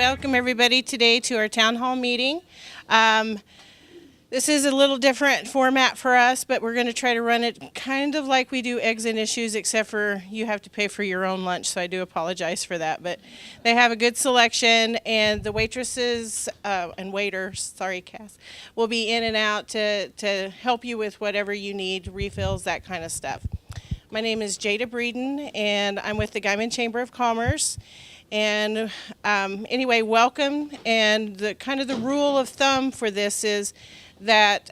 welcome everybody today to our town hall meeting. This is a little different format for us, but we're going to try to run it kind of like we do eggs and issues, except for you have to pay for your own lunch, so I do apologize for that. But they have a good selection, and the waitresses and waiters, sorry, Cass, will be in and out to help you with whatever you need, refills, that kind of stuff. My name is Jada Breeden, and I'm with the Guymon Chamber of Commerce. And anyway, welcome. And the kind of the rule of thumb for this is that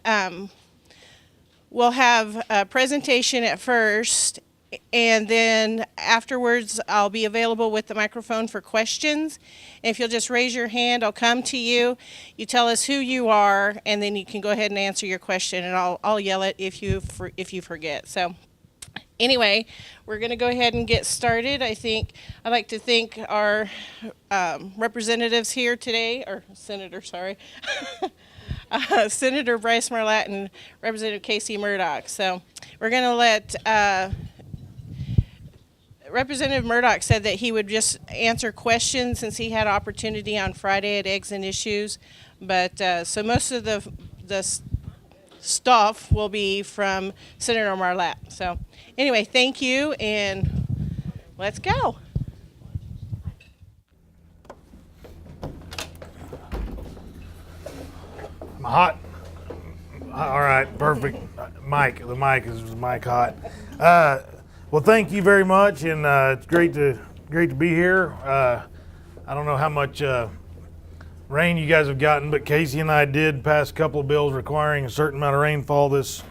we'll have a presentation at first, and then afterwards I'll be available with the microphone for questions. And if you'll just raise your hand, I'll come to you. You tell us who you are, and then you can go ahead and answer your question, and I'll yell it if you forget. So anyway, we're going to go ahead and get started. I'd like to thank our representatives here today, or Senator, sorry. Senator Bryce Marlatt and Representative Casey Murdoch. So we're going to let Representative Murdoch said that he would just answer questions since he had opportunity on Friday at Eggs and Issues. But so most of the stuff will be from Senator Marlatt. So anyway, thank you, and let's go. Hot. All right, perfect. The mic is hot. Well, thank you very much, and it's great to be here. I don't know how much rain you guys have gotten, but Casey and I did pass a couple of bills requiring a certain amount of rainfall this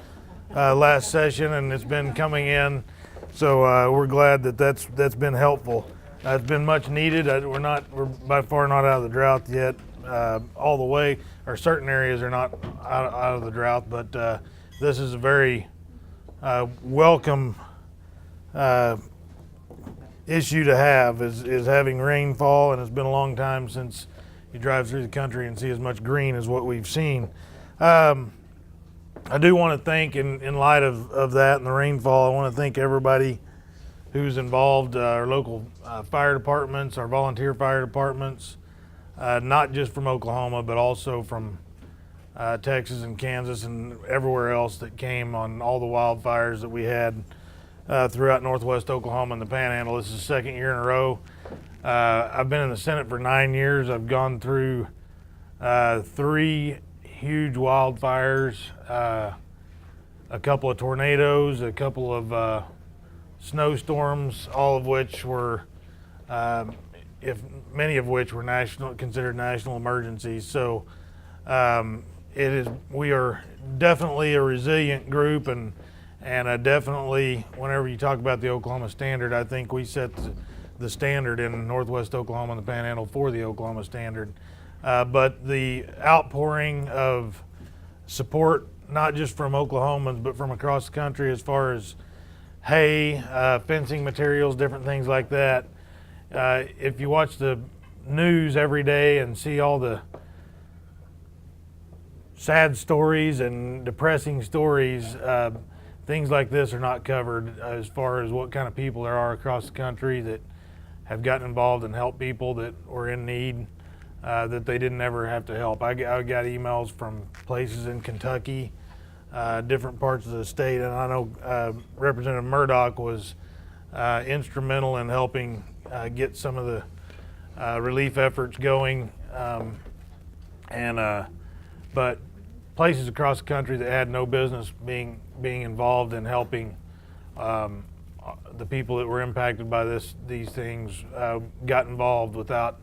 last session, and it's been coming in. So we're glad that's been helpful. It's been much needed. We're by far not out of the drought yet, all the way. Or certain areas are not out of the drought, but this is a very welcome issue to have is having rainfall, and it's been a long time since you drive through the country and see as much green as what we've seen. I do want to thank, in light of that and the rainfall, I want to thank everybody who's involved, our local fire departments, our volunteer fire departments, not just from Oklahoma, but also from Texas and Kansas and everywhere else that came on all the wildfires that we had throughout northwest Oklahoma and the Panhandle. This is the second year in a row. I've been in the Senate for 9 years. I've gone through 3 huge wildfires, a couple of tornadoes, a couple of snowstorms, all of which were many of which were considered national emergencies. So we are definitely a resilient group, and definitely whenever you talk about the Oklahoma Standard, I think we set the standard in northwest Oklahoma and the Panhandle for the Oklahoma Standard. But the outpouring of support, not just from Oklahomans, but from across the country as far as hay, fencing materials, different things like that. If you watch the news every day and see all the sad stories and depressing stories, things like this are not covered as far as what kind of people there are across the country that have gotten involved and helped people that were in need, that they didn't ever have to help. I got emails from places in Kentucky, different parts of the state, and I know Representative Murdoch was instrumental in helping get some of the relief efforts going, but places across the country that had no business being involved in helping the people that were impacted by these things got involved without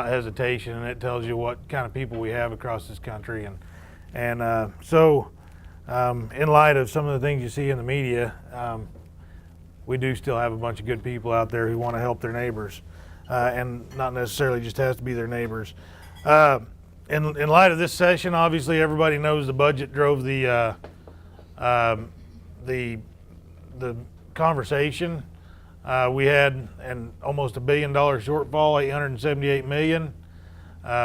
hesitation, and it tells you what kind of people we have across this country. So in light of some of the things you see in the media, we do still have a bunch of good people out there who want to help their neighbors, and not necessarily just has to be their neighbors. In light of this session, obviously everybody knows the budget drove the conversation. We had almost $1 billion shortfall, $878 million.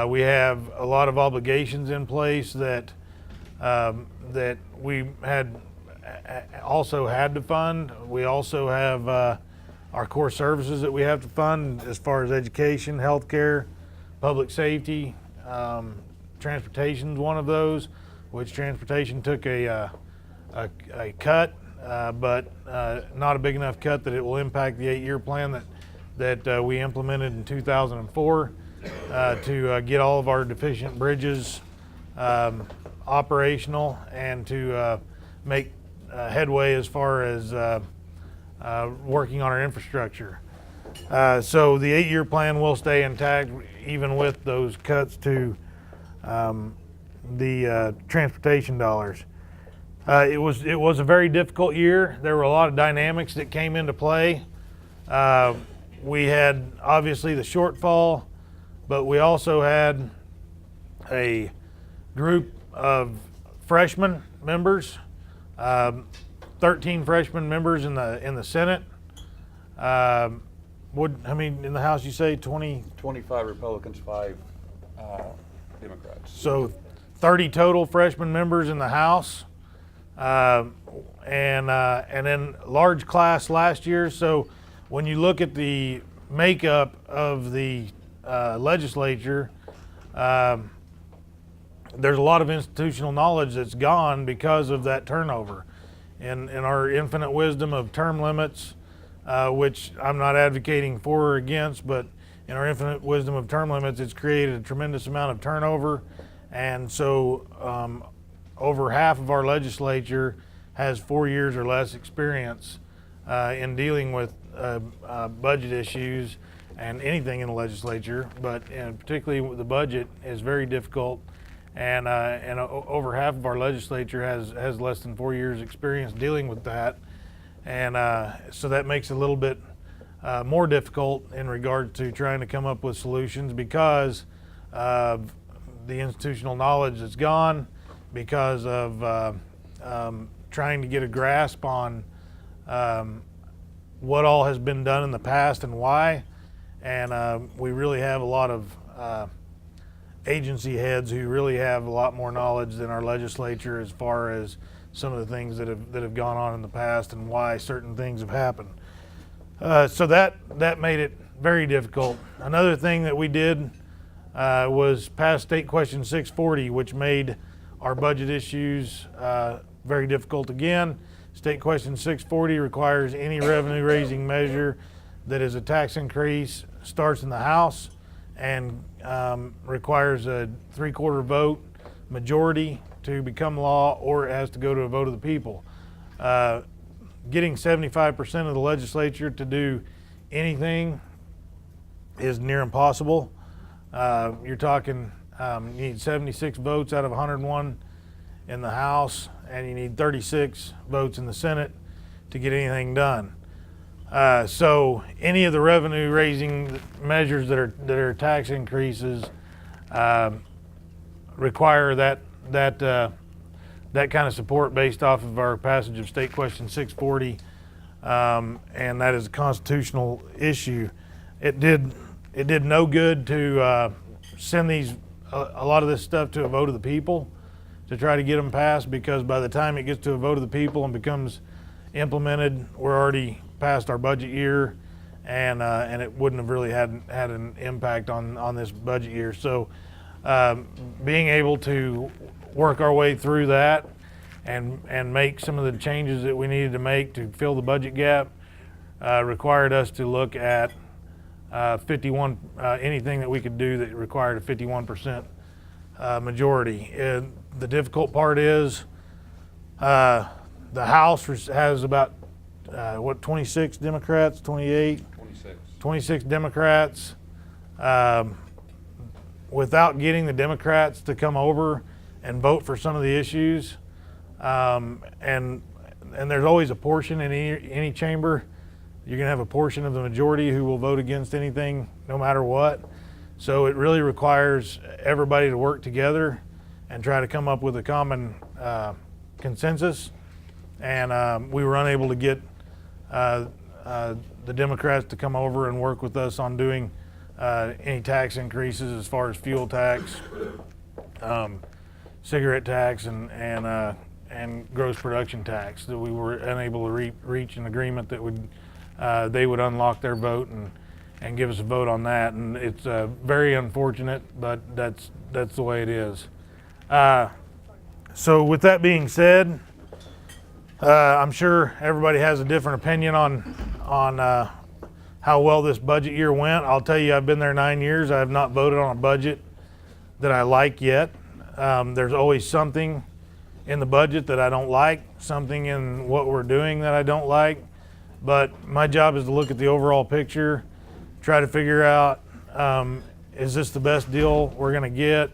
We have a lot of obligations in place that we also had to fund. We also have our core services that we have to fund as far as education, healthcare, public safety, transportation's one of those, which transportation took a cut, but not a big enough cut that it will impact the 8-year plan that we implemented in 2004 to get all of our deficient bridges operational and to make headway as far as working on our infrastructure. So the 8-year plan will stay intact even with those cuts to the transportation dollars. It was a very difficult year. There were a lot of dynamics that came into play. We had obviously the shortfall, but we also had a group of freshman members, 13 freshman members in the Senate. How many in the House? You say 20? 25 Republicans, 5 Democrats. So 30 total freshman members in the House, and then large class last year. So when you look at the makeup of the legislature, there's a lot of institutional knowledge that's gone because of that turnover. In our infinite wisdom of term limits, which I'm not advocating for or against, but in our infinite wisdom of term limits, it's created a tremendous amount of turnover. And so over half of our legislature has 4 years or less experience in dealing with budget issues and anything in the legislature, but particularly the budget is very difficult. And over half of our legislature has less than 4 years experience dealing with that. And so that makes it a little bit more difficult in regard to trying to come up with solutions because of the institutional knowledge that's gone, because of trying to get a grasp on what all has been done in the past and why. And we really have a lot of agency heads who really have a lot more knowledge than our legislature as far as some of the things that have gone on in the past and why certain things have happened. So that made it very difficult. Another thing that we did was pass State Question 640, which made our budget issues very difficult again. State Question 640 requires any revenue raising measure that is a tax increase starts in the House and requires a 3/4 vote majority to become law, or it has to go to a vote of the people. Getting 75% of the legislature to do anything is near impossible. You're talking, you need 76 votes out of 101 in the House, and you need 36 votes in the Senate to get anything done. So any of the revenue raising measures that are tax increases require that kind of support based off of our passage of State Question 640, and that is a constitutional issue. It did no good to send a lot of this stuff to a vote of the people to try to get them passed, because by the time it gets to a vote of the people and becomes implemented, we're already past our budget year, and it wouldn't have really had an impact on this budget year. So being able to work our way through that and make some of the changes that we needed to make to fill the budget gap required us to look at 51 anything that we could do that required a 51% majority. The difficult part is the House has about 26 Democrats, 28? 26 Democrats. Without getting the Democrats to come over and vote for some of the issues, and there's always a portion in any chamber. You're going to have a portion of the majority who will vote against anything no matter what. So it really requires everybody to work together and try to come up with a common consensus. And we were unable to get the Democrats to come over and work with us on doing any tax increases as far as fuel tax, cigarette tax, and gross production tax. That we were unable to reach an agreement that would they would unlock their vote and give us a vote on that. And it's very unfortunate, but that's the way it is. So with that being said, I'm sure everybody has a different opinion on how well this budget year went. I'll tell you, I've been there 9 years. I have not voted on a budget that I like yet. There's always something in the budget that I don't like, something in what we're doing that I don't like. But my job is to look at the overall picture, try to figure out, is this the best deal we're gonna get?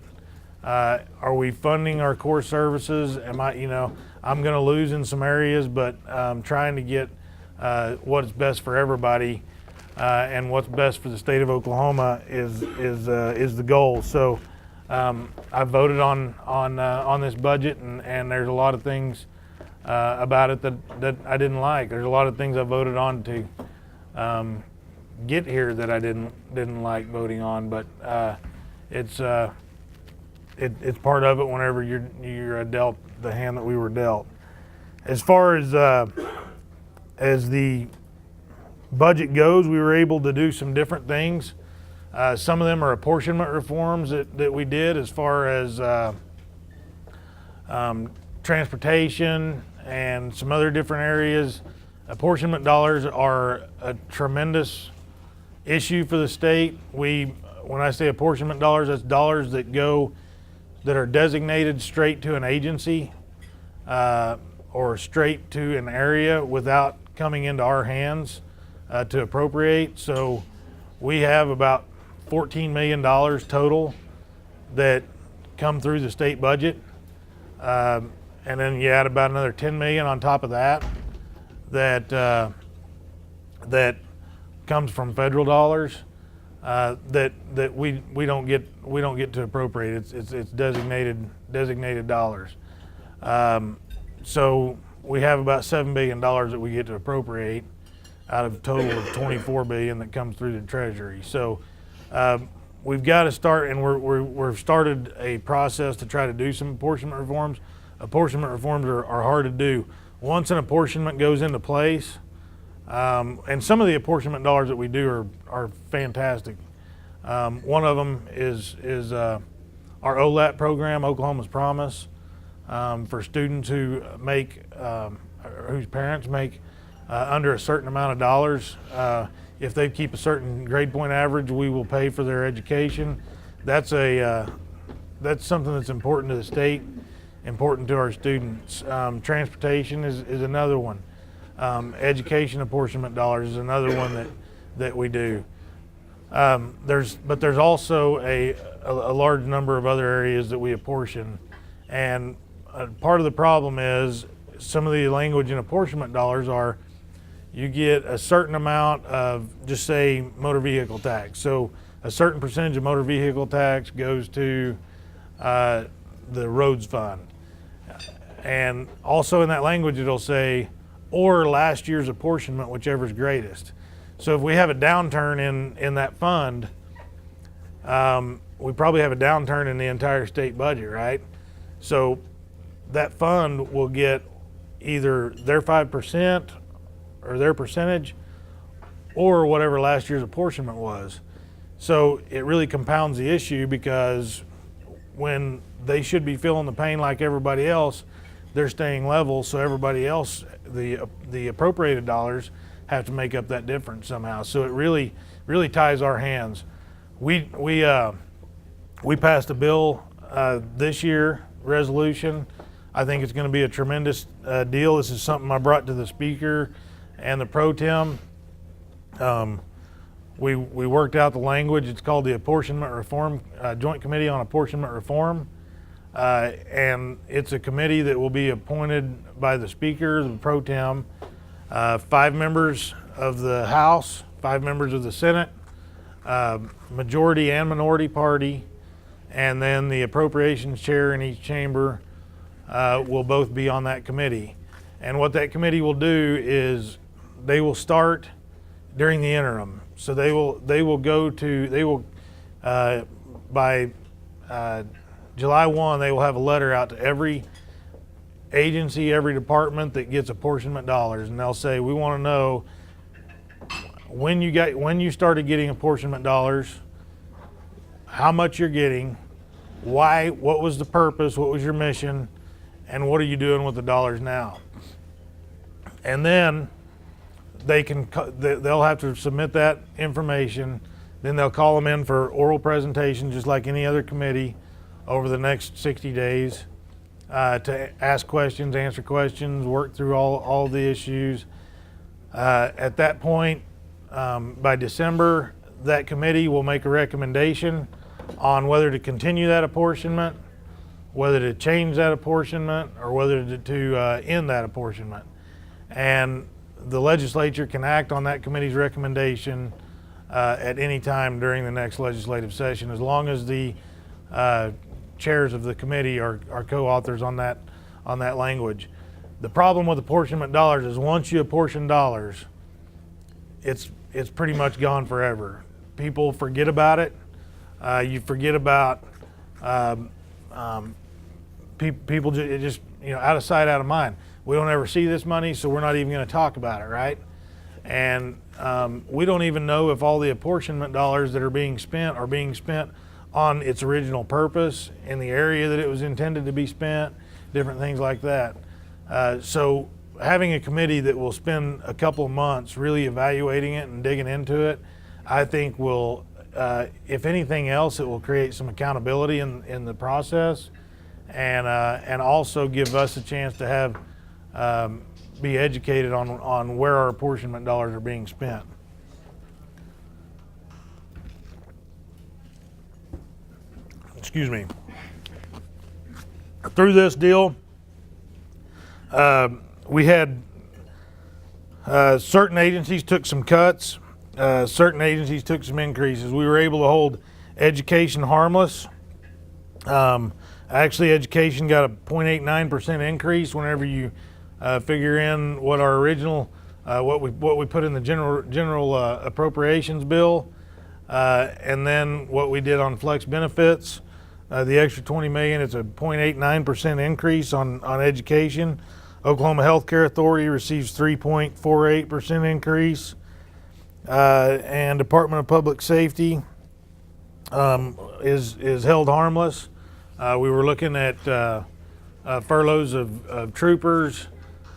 Are we funding our core services? I'm gonna lose in some areas, but trying to get what's best for everybody and what's best for the state of Oklahoma is the goal. So I voted on this budget, and there's a lot of things about it that I didn't like. There's a lot of things I voted on to get here that I didn't like voting on, but it's part of it whenever you're dealt the hand that we were dealt. As far as the budget goes, we were able to do some different things. Some of them are apportionment reforms that we did as far as transportation and some other different areas. Apportionment dollars are a tremendous issue for the state. When I say apportionment dollars, that's dollars that are designated straight to an agency or straight to an area without coming into our hands to appropriate. So we have about $14 million total that come through the state budget. And then you add about another 10 million on top of that comes from federal dollars that we don't get to appropriate. It's designated dollars. So we have about $7 billion that we get to appropriate out of a total of $24 billion that comes through the Treasury. So we've got to start, and we've started a process to try to do some apportionment reforms. Apportionment reforms are hard to do. Once an apportionment goes into place, and some of the apportionment dollars that we do are fantastic. One of them is our OLAP program, Oklahoma's Promise, for students whose parents make under a certain amount of dollars. If they keep a certain grade point average, we will pay for their education. That's something that's important to the state, important to our students. Transportation is another one. Education apportionment dollars is another one that we do. There's also a large number of other areas that we apportion, and part of the problem is some of the language in apportionment dollars are you get a certain amount of, just say, motor vehicle tax. So a certain percentage of motor vehicle tax goes to the roads fund. And also in that language it'll say, or last year's apportionment, whichever's greatest. So if we have a downturn in that fund, we probably have a downturn in the entire state budget, right? So that fund will get either their 5% or their percentage or whatever last year's apportionment was. So it really compounds the issue, because when they should be feeling the pain like everybody else, they're staying level, so everybody else, the appropriated dollars, have to make up that difference somehow. So it really ties our hands. We passed a bill this year, resolution. I think it's going to be a tremendous deal. This is something I brought to the speaker and the pro tem. We worked out the language. It's called the Apportionment Reform Joint Committee on Apportionment Reform. And it's a committee that will be appointed by the speaker, the pro tem, 5 members of the House, 5 members of the Senate, majority and minority party, and then the appropriations chair in each chamber will both be on that committee. And what that committee will do is they will start during the interim. So they will by July 1, they will have a letter out to every agency, every department that gets apportionment dollars, and they'll say, we want to know when you started getting apportionment dollars, how much you're getting, why, what was the purpose, what was your mission, and what are you doing with the dollars now? And then they'll have to submit that information. Then they'll call them in for oral presentation, just like any other committee, over the next 60 days to ask questions, answer questions, work through all the issues. At that point, by December, that committee will make a recommendation on whether to continue that apportionment, whether to change that apportionment, or whether to end that apportionment. And the legislature can act on that committee's recommendation at any time during the next legislative session, as long as the chairs of the committee are co-authors on that language. The problem with apportionment dollars is once you apportion dollars, it's pretty much gone forever. People forget about it. You forget about people just out of sight, out of mind. We don't ever see this money, so we're not even going to talk about it, right? And we don't even know if all the apportionment dollars that are being spent on its original purpose in the area that it was intended to be spent, different things like that. So having a committee that will spend a couple of months really evaluating it and digging into it, I think will, if anything else, it will create some accountability in the process, and also give us a chance to have be educated on where our apportionment dollars are being spent. Excuse me. Through this deal, we had certain agencies took some cuts, certain agencies took some increases. We were able to hold education harmless. Actually, education got a 0.89% increase whenever you figure in what our original, what we put in the general appropriations bill, and then what we did on flex benefits. The extra $20 million, it's a 0.89% increase on education. Oklahoma Healthcare Authority receives 3.48% increase, and Department of Public Safety is held harmless. We were looking at furloughs of troopers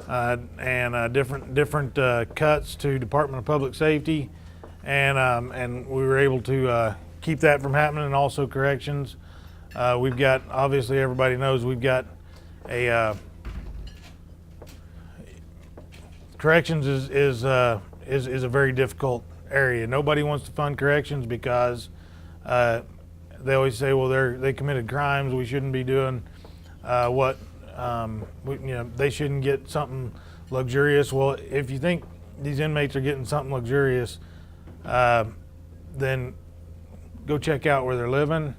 and different cuts to Department of Public Safety, and we were able to keep that from happening, and also corrections. We've got, obviously everybody knows, we've got a corrections is a very difficult area. Nobody wants to fund corrections because they always say, well, they committed crimes. We shouldn't be doing they shouldn't get something luxurious. Well, if you think these inmates are getting something luxurious, then go check out where they're living.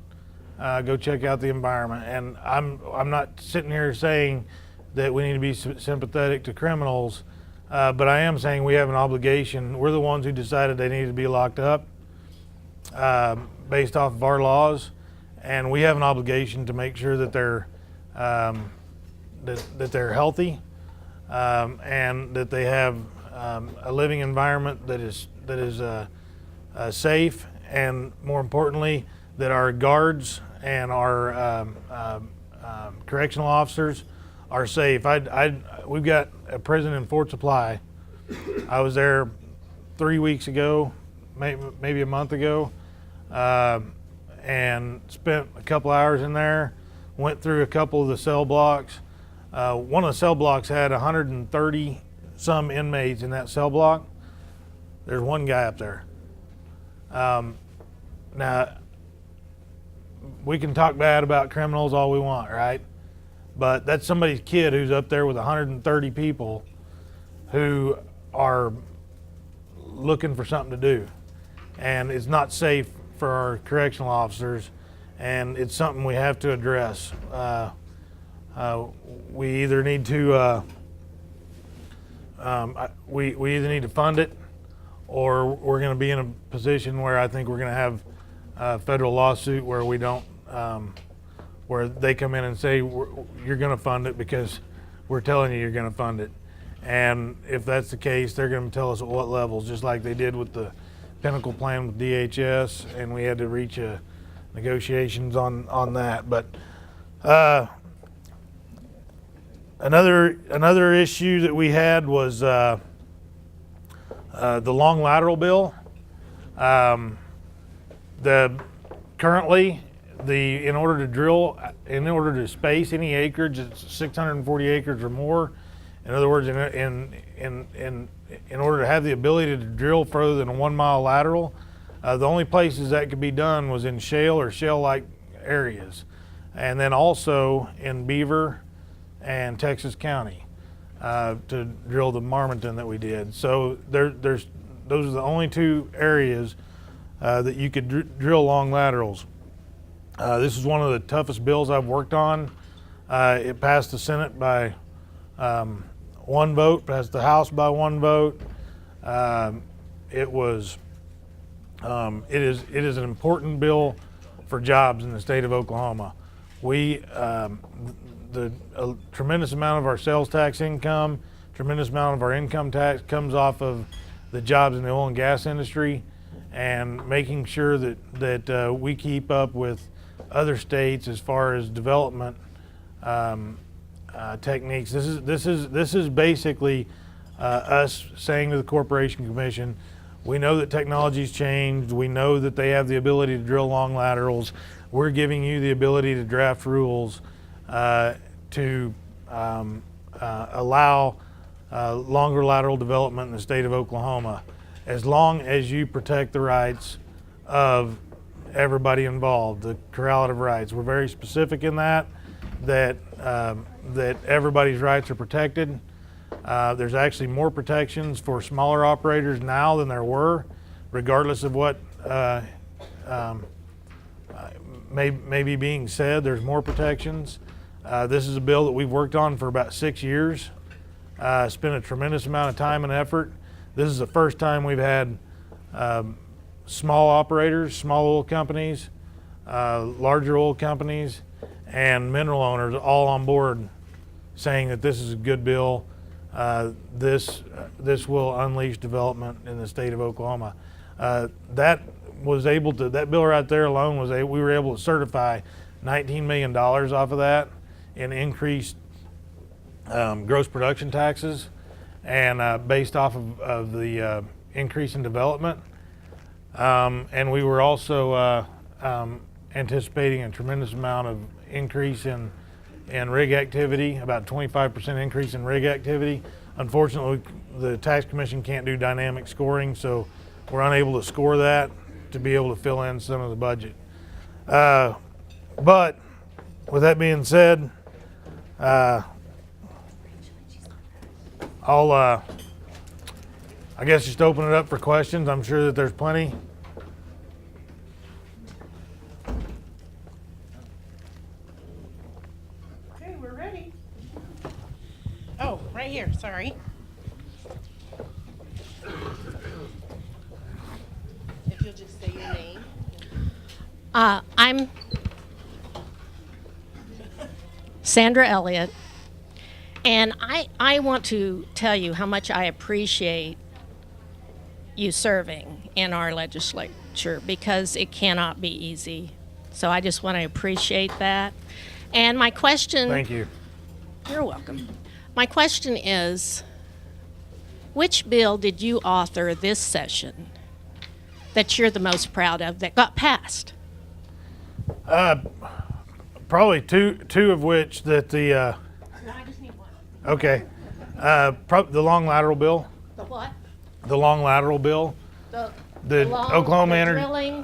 Go check out the environment. And I'm not sitting here saying that we need to be sympathetic to criminals, but I am saying we have an obligation. We're the ones who decided they needed to be locked up based off of our laws, and we have an obligation to make sure that they're that they're healthy and that they have a living environment that is safe, and more importantly, that our guards and our correctional officers are safe. We've got a prison in Fort Supply. I was there 3 weeks ago, maybe a month ago, and spent a couple hours in there. Went through a couple of the cell blocks. One of the cell blocks had 130 some inmates in that cell block. There's one guy up there. Now, we can talk bad about criminals all we want, right? But that's somebody's kid who's up there with 130 people who are looking for something to do. And it's not safe for our correctional officers, and it's something we have to address. We either need to we either need to fund it, or we're going to be in a position where I think we're going to have a federal lawsuit where we don't, where they come in and say you're going to fund it because we're telling you you're going to fund it. And if that's the case, they're going to tell us at what levels, just like they did with the Pinnacle plan with DHS, and we had to reach negotiations on that. But another issue that we had was the long lateral bill. Currently, in order to space any acreage, it's 640 acres or more. In other words, in order to have the ability to drill further than a 1 mile lateral, the only places that could be done was in shale or shale-like areas, and then also in Beaver and Texas County to drill the Marmonton that we did. So those are the only two areas that you could drill long laterals. This is one of the toughest bills I've worked on. It passed the Senate by 1 vote, passed the House by 1 vote. It is an important bill for jobs in the state of Oklahoma. A tremendous amount of our sales tax income, tremendous amount of our income tax comes off of the jobs in the oil and gas industry, and making sure that we keep up with other states as far as development techniques. This is basically us saying to the Corporation Commission, we know that technology's changed. We know that they have the ability to drill long laterals. We're giving you the ability to draft rules to allow longer lateral development in the state of Oklahoma, as long as you protect the rights of everybody involved, the correlative rights. We're very specific in that everybody's rights are protected. There's actually more protections for smaller operators now than there were, regardless of what may be being said. There's more protections. This is a bill that we've worked on for about 6 years. Spent a tremendous amount of time and effort. This is the first time we've had small operators, small oil companies, larger oil companies, and mineral owners all on board saying that this is a good bill. This will unleash development in the state of Oklahoma. That bill right there alone we were able to certify $19 million off of that in increased gross production taxes, and based off of the increase in development. And we were also anticipating a tremendous amount of increase in rig activity, about 25% increase in rig activity. Unfortunately, the tax commission can't do dynamic scoring, so we're unable to score that to be able to fill in some of the budget. But with that being said, I'll I guess just open it up for questions. I'm sure that there's plenty. Okay, we're ready. Oh, right here, sorry. If you'll just say your name. I'm Sandra Elliott, and I want to tell you how much I appreciate you serving in our legislature, because it cannot be easy. So I just want to appreciate that. And my question... Thank you. You're welcome. My question is, which bill did you author this session that you're the most proud of that got passed? Probably two of which that the No, I just need one. okay, the long lateral bill. The what? The long lateral bill. The Oklahoma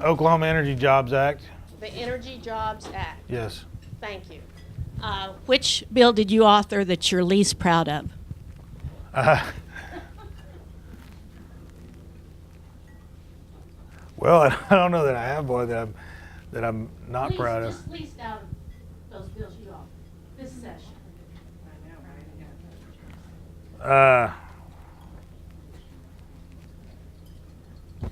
Oklahoma Energy Jobs Act. The Energy Jobs Act. Yes. Thank you. Which bill did you author that you're least proud of? Well, I don't know that I have one that I'm not proud of. Just least out of those bills you authored this session.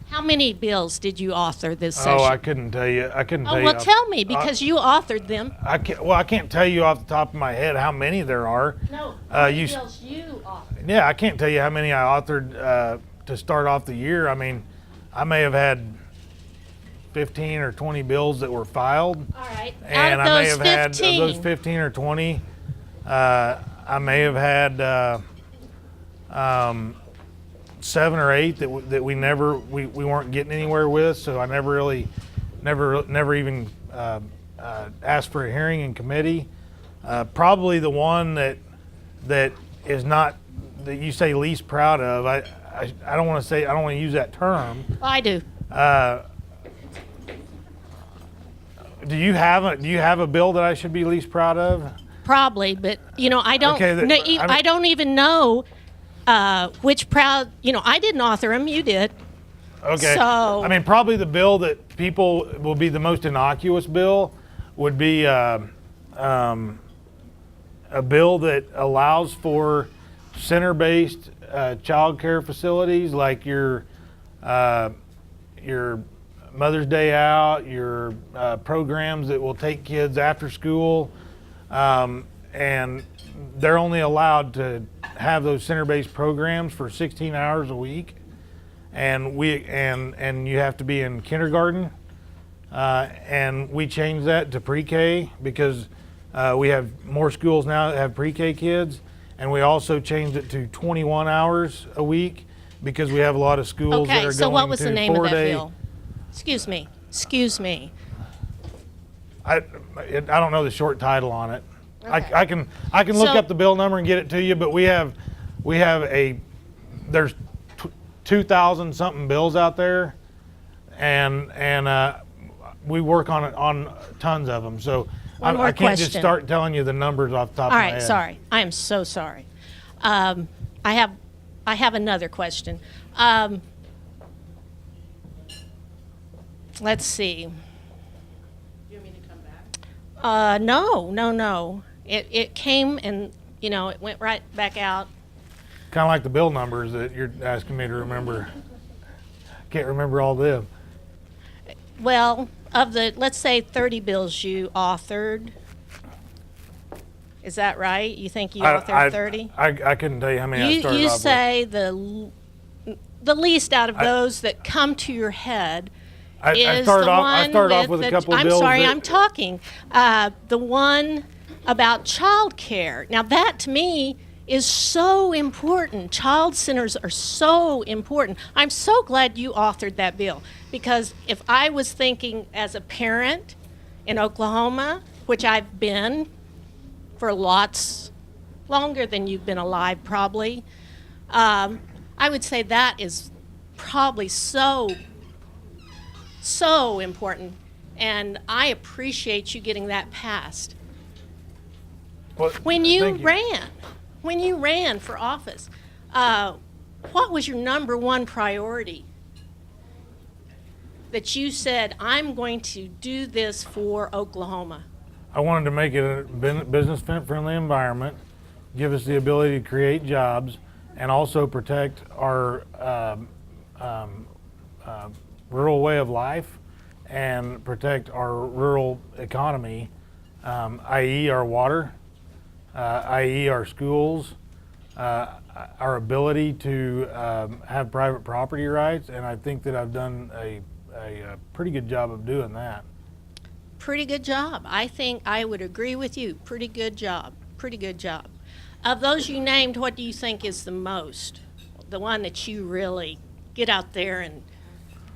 How many bills did you author this session? Oh, I couldn't tell you. I couldn't tell Oh, you. well, tell me, because you authored them. I can't tell you off the top of my head how many there are. No, how many bills you authored. Yeah, I can't tell you how many I authored to start off the year. I mean, I may have had 15 or 20 bills that were filed. All right. And Out of I may those have had, of 15, those 15 or 20, I may have had 7 or 8 that we weren't getting anywhere with. So I never even asked for a hearing in committee. Probably the one that is not, that you say least proud of. I don't want to say, I don't want to use that term. I do. Do you have a bill that I should be least proud of? Probably, but I don't. Okay, I don't even know which proud. I didn't author them. You did. Okay. So- I mean, probably the bill that people will be the most innocuous bill would be a bill that allows for center-based child care facilities like your Mother's Day Out, your programs that will take kids after school, and they're only allowed to have those center-based programs for 16 hours a week, and you have to be in kindergarten, and we changed that to pre-K because we have more schools now that have pre-K kids, and we also changed it to 21 hours a week because we have a lot of schools that Okay. are So going what was to the name of that 4-day. bill? Excuse me. Excuse me. I don't know the short title on it. Okay. I can look So- up the bill number and get it to you, but there's 2,000 something bills out there, and we work on tons of them. So One more I can't just question. start telling you the numbers off the top All of my right. head. Sorry. I am so sorry. I have another question. Let's see. You want me to come back? No. It came and it went right back out. Kind of like the bill numbers that you're asking me to remember. Can't remember all them. Well, of the, let's say 30 bills you authored, is that right? You think you authored 30? I couldn't tell you how many I started You off with. say the least out of those that come to your head I is started the off. one I started off with the- a couple of I'm bills. sorry, that- I'm talking. The one about child care. Now that to me is so important. Child centers are so important. I'm so glad you authored that bill because if I was thinking as a parent in Oklahoma, which I've been for lots longer than you've been alive probably, I would say that is probably so important, and I appreciate you getting that passed. Well, When thank you ran for office, what was your number one priority that you said, I'm going to do this for Oklahoma? I wanted to make it a business-friendly environment, give us the ability to create jobs, and also protect our rural way of life and protect our rural economy, i.e. our water, i.e. our schools, our ability to have private property rights, and I think that I've done a pretty good job of doing that. Pretty good job. I think I would agree with you. Pretty good job. Pretty good job. Of those you named, what do you think is the most? The one that you really get out there and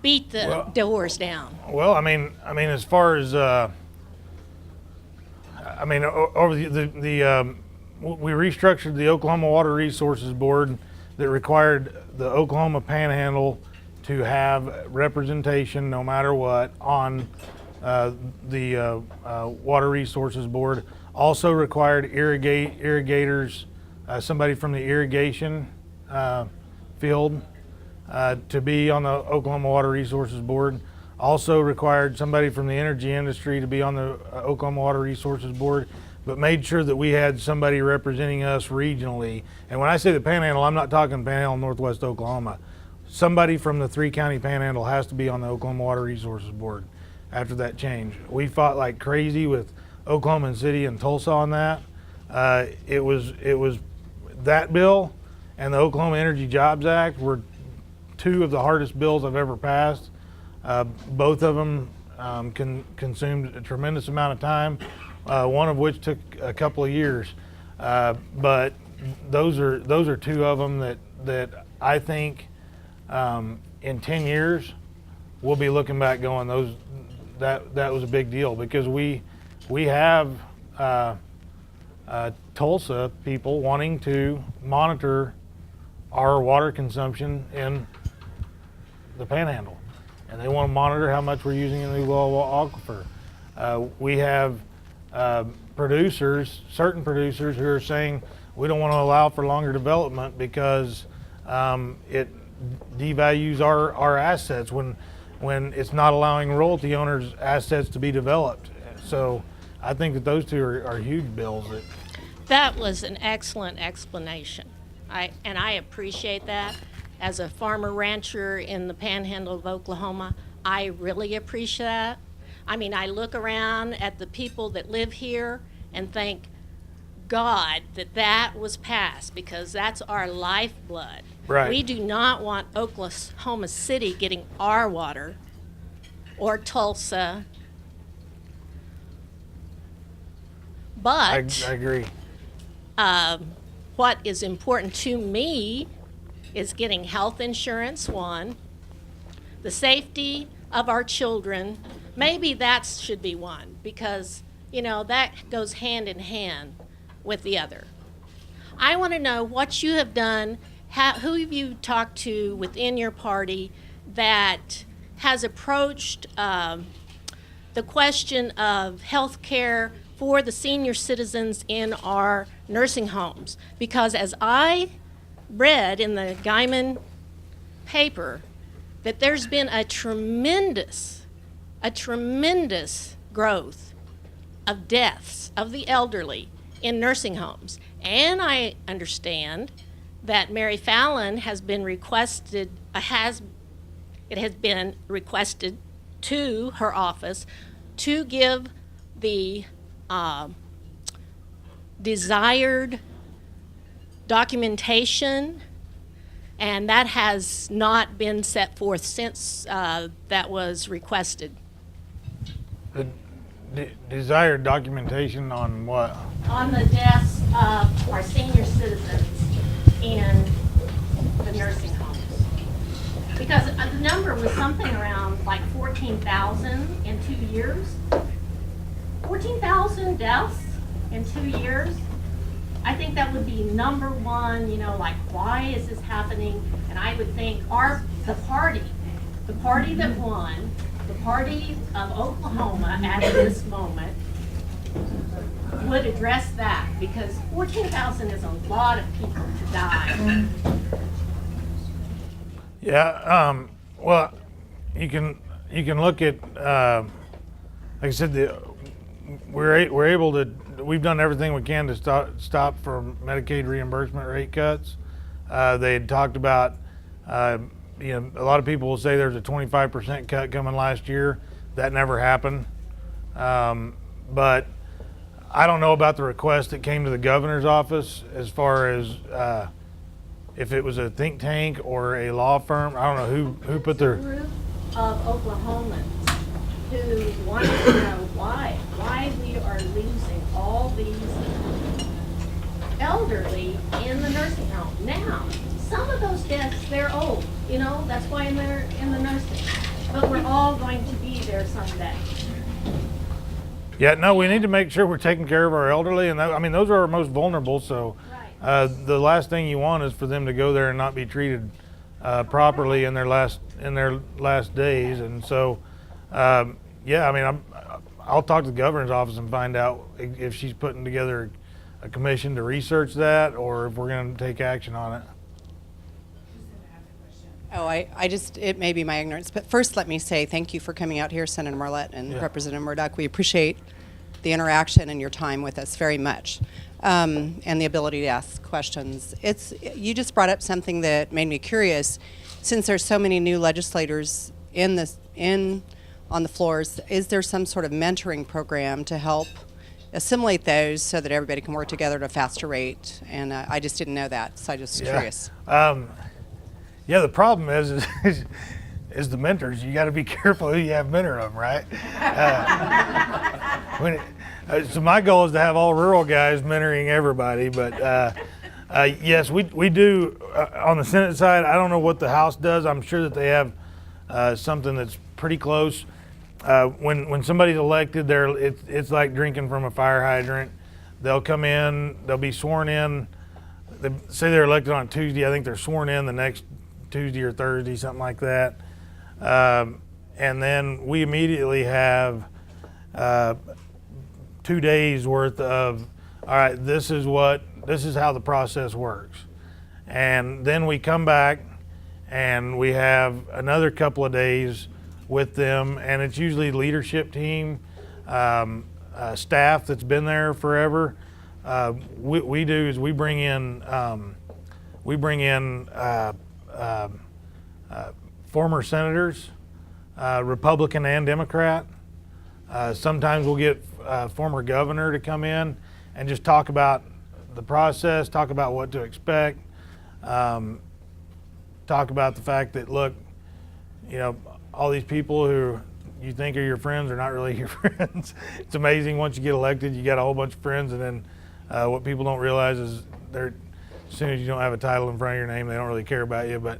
beat the doors down? Well, I mean, as far as over we restructured the Oklahoma Water Resources Board that required the Oklahoma Panhandle to have representation, no matter what, on the Water Resources Board. Also required irrigators, somebody from the irrigation field to be on the Oklahoma Water Resources Board. Also required somebody from the energy industry to be on the Oklahoma Water Resources Board, but made sure that we had somebody representing us regionally. And when I say the Panhandle, I'm not talking Panhandle, Northwest Oklahoma. somebody from the 3-county panhandle has to be on the Oklahoma Water Resources Board after that change. We fought like crazy with Oklahoma City and Tulsa on that. It was that bill and the Oklahoma Energy Jobs Act were two of the hardest bills I've ever passed. Both of them consumed a tremendous amount of time, one of which took a couple of years. But those are two of them that I think in 10 years we'll be looking back going that was a big deal, because we have Tulsa people wanting to monitor our water consumption in the Panhandle, and they want to monitor how much we're using in the Uwalwa aquifer. We have certain producers who are saying we don't want to allow for longer development because it devalues our assets when it's not allowing royalty owners' assets to be developed. So I think that those two are huge bills. That was an excellent explanation. I appreciate that. As a farmer rancher in the Panhandle of Oklahoma, I really appreciate that. I mean, I look around at the people that live here and thank God that was passed, because that's our lifeblood. Right. We do not want Oklahoma City getting our water, or Tulsa. But I agree. What is important to me is getting health insurance, one, the safety of our children. Maybe that should be one, because, that goes hand in hand with the other. I want to know what you have done, who have you talked to within your party that has approached the question of health care for the senior citizens in our nursing homes. Because as I read in the Guymon paper, that there's been a tremendous growth of deaths of the elderly in nursing homes. And I understand that Mary Fallon has been requested, it has been requested to her office to give the desired documentation, and that has not been set forth since that was requested. The desired documentation on what? On the deaths of our senior citizens in the nursing homes. Because the number was something around like 14,000 in 2 years. 14,000 deaths in 2 years. I think that would be number one, like, why is this happening? And I would think the party that won, the party of Oklahoma at this moment, would address that, because 14,000 is a lot of people to die. Yeah. Well, you can look at like I said, we've done everything we can to stop for Medicaid reimbursement rate cuts. They had talked about, a lot of people will say there's a 25% cut coming last year. That never happened. But I don't know about the request that came to the governor's office as far as if it was a think tank or a law firm. I don't know who put their group of Oklahomans who wanted to know why we are losing all these elderly in the nursing home. Now, some of those deaths, they're old, that's why they're in the nursing. But we're all going to be there someday. Yeah, no, we need to make sure we're taking care of our elderly, and those are our most vulnerable. So, the last thing you want is for them to go there and not be treated properly in their last days. And so, I'll talk to the governor's office and find out if she's putting together a commission to research that, or if we're going to take action on it. Oh, it may be my ignorance, but first let me say thank you for coming out here, Senator Marlette and Representative Murdoch. We appreciate the interaction and your time with us very much, and the ability to ask questions. You just brought up something that made me curious. since there's so many new legislators on the floors, is there some sort of mentoring program to help assimilate those so that everybody can work together at a faster rate? And I just didn't know that, so I just curious. Yeah, the problem is the mentors. You got to be careful who you have mentor them, right? So my goal is to have all rural guys mentoring everybody, but yes, we do on the Senate side. I don't know what the House does. I'm sure that they have something that's pretty close. When somebody's elected, it's like drinking from a fire hydrant. They'll come in, they'll be sworn in. They say they're elected on Tuesday. I think they're sworn in the next Tuesday or Thursday, something like that. And then we immediately have 2 days worth of, all right, this is how the process works. And then we come back and we have another couple of days with them, and it's usually leadership team, staff that's been there forever. We do is we bring in former senators, Republican and Democrat. Sometimes we'll get a former governor to come in and just talk about the process, talk about what to expect, talk about the fact that, look, all these people who you think are your friends are not really your friends. It's amazing once you get elected, you got a whole bunch of friends, and then what people don't realize is as soon as you don't have a title in front of your name, they don't really care about you. But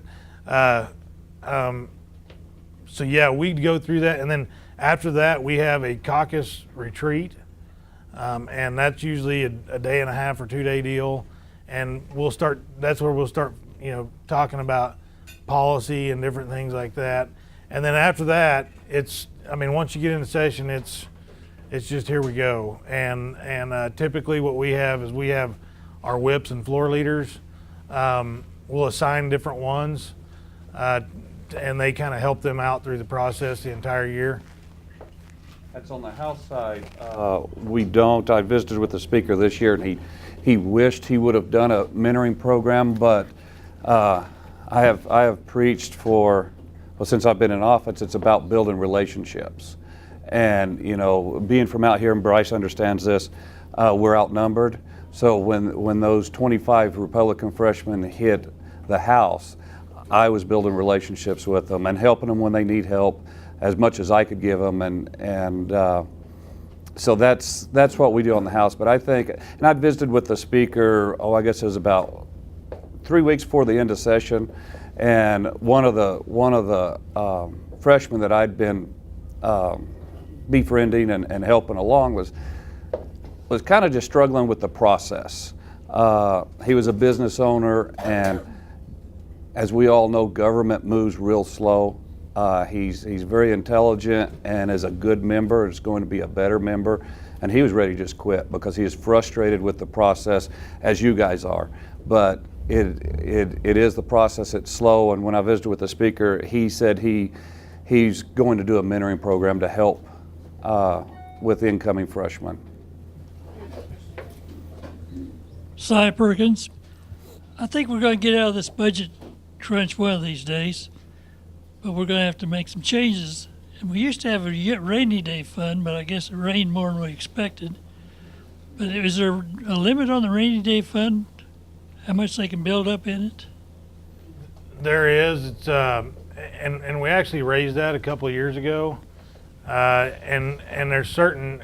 so yeah, we go through that, and then after that we have a caucus retreat, and that's usually a day and a half or 2 day deal, and that's where we'll start talking about policy and different things like that. And then after that, once you get into session, it's just here we go. And typically what we have is we have our whips and floor leaders. We'll assign different ones, and they kind of help them out through the process the entire year. That's on the House side. We don't. I visited with the Speaker this year, and he wished he would have done a mentoring program, but I have preached since I've been in office, it's about building relationships. And, being from out here, and Bryce understands this, we're outnumbered. So when those 25 Republican freshmen hit the House, I was building relationships with them and helping them when they need help as much as I could give them. And so that's what we do on the House. But I think, and I visited with the Speaker, I guess it was about 3 weeks before the end of session. And one of the freshmen that I'd been befriending and helping along was kind of just struggling with the process. He was a business owner, and as we all know, government moves real slow. He's very intelligent and is a good member, is going to be a better member, and he was ready to just quit because he is frustrated with the process, as you guys are. But it is the process. It's slow, and when I visited with the Speaker, he said he's going to do a mentoring program to help with incoming freshmen. Cy Perkins, I think we're going to get out of this budget crunch one of these days, but we're going to have to make some changes. And we used to have a rainy day fund, but I guess it rained more than we expected. But is there a limit on the rainy day fund? How much they can build up in it? There is. It's and we actually raised that a couple of years ago, and there's certain.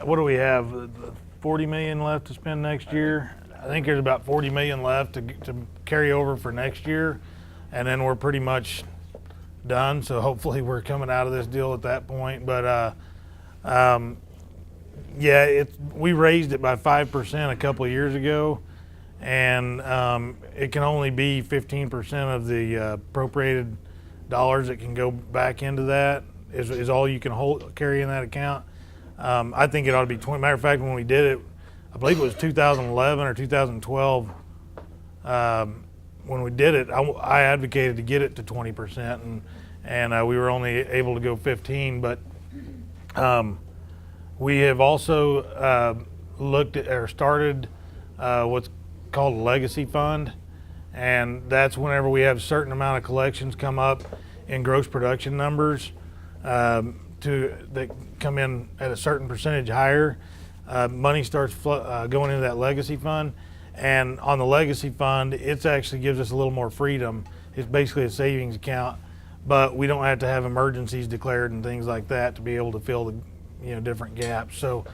What do we have? 40 million left to spend next year. I think there's about 40 million left to carry over for next year, and then we're pretty much done. So hopefully we're coming out of this deal at that point. But yeah, we raised it by 5% a couple of years ago, and it can only be 15% of the appropriated dollars that can go back into that is all you can carry in that account. I think it ought to be 20. Matter of fact, when we did it, I believe it was 2011 or 2012. When we did it, I advocated to get it to 20%, and we were only able to go 15. But we have also looked at or started what's called a legacy fund, and that's whenever we have a certain amount of collections come up in gross production numbers that come in at a certain percentage higher, money starts going into that legacy fund. And on the legacy fund, it actually gives us a little more freedom. It's basically a savings account, but we don't have to have emergencies declared and things like that to be able to fill the different gaps. So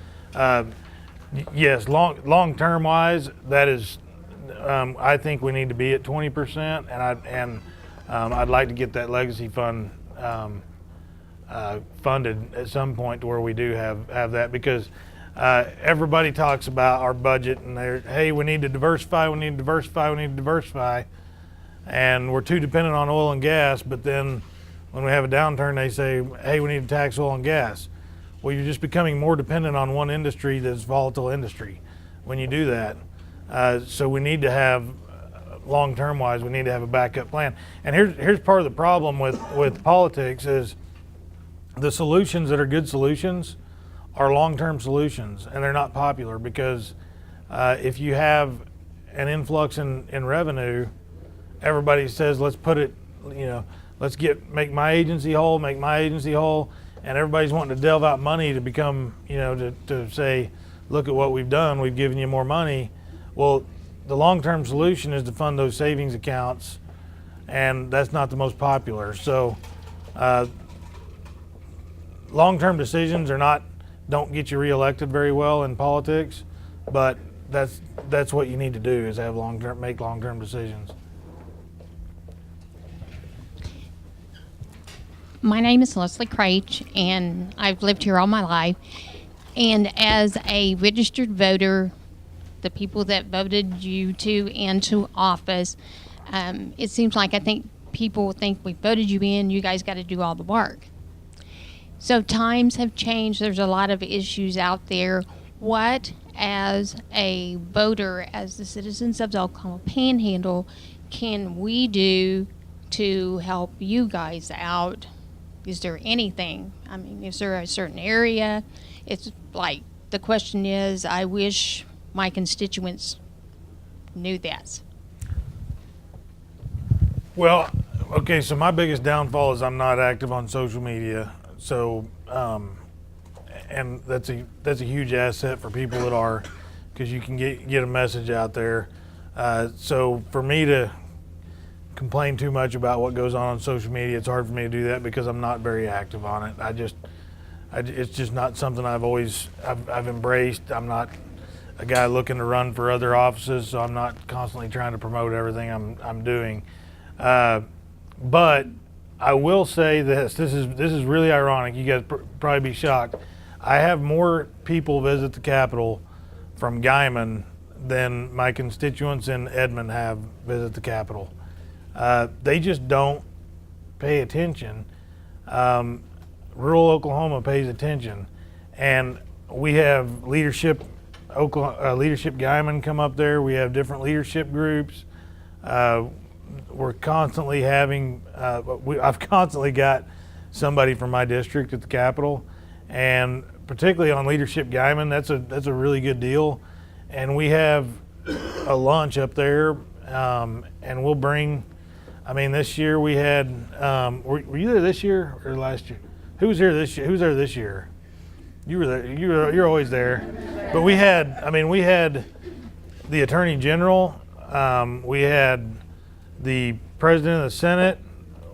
yes, long term wise, that is I think we need to be at 20%, and I'd like to get that legacy fund funded at some point to where we do have that, because everybody talks about our budget and hey, we need to diversify, and we're too dependent on oil and gas. But then when we have a downturn, they say, hey, we need to tax oil and gas. Well, you're just becoming more dependent on one industry that's volatile industry when you do that. So we need to have, long-term wise, we need to have a backup plan. And here's part of the problem with politics is the solutions that are good solutions are long-term solutions, and they're not popular, because if you have an influx in revenue, everybody says, let's put it, let's make my agency whole, and everybody's wanting to delve out money to become, to say, look at what we've done, we've given you more money. Well, the long-term solution is to fund those savings accounts, and that's not the most popular. So long-term decisions don't get you reelected very well in politics, but that's what you need to do, is make long-term decisions. My name is Leslie Craich, and I've lived here all my life. And as a registered voter, the people that voted you into office, it seems like I think people think we voted you in, you guys got to do all the work. So times have changed. There's a lot of issues out there. What, as a voter, as the citizens of the Oklahoma Panhandle, can we do to help you guys out? Is there anything? I mean, is there a certain area? It's like, the question is, I wish my constituents knew that. Well, okay, so my biggest downfall is I'm not active on social media. So, and that's a huge asset for people that are, because you can get a message out there. So for me to complain too much about what goes on social media, it's hard for me to do that because I'm not very active on it. It's just not something I've embraced. I'm not a guy looking to run for other offices, so I'm not constantly trying to promote everything I'm doing. But I will say this is really ironic. You guys probably be shocked. I have more people visit the Capitol from Guymon than my constituents in Edmond have visit the Capitol. They just don't pay attention. Rural Oklahoma pays attention, and we have leadership Guymon come up there. We have different leadership groups. We're constantly having. I've constantly got somebody from my district at the Capitol, and particularly on leadership Guymon, that's a really good deal. And we have a lunch up there, and we'll bring. I mean, this year we had. Were you there this year or last year? Who was here this year? Who was there this year? You were there. You're always there. But we had. I mean, we had the Attorney General. We had the President of the Senate.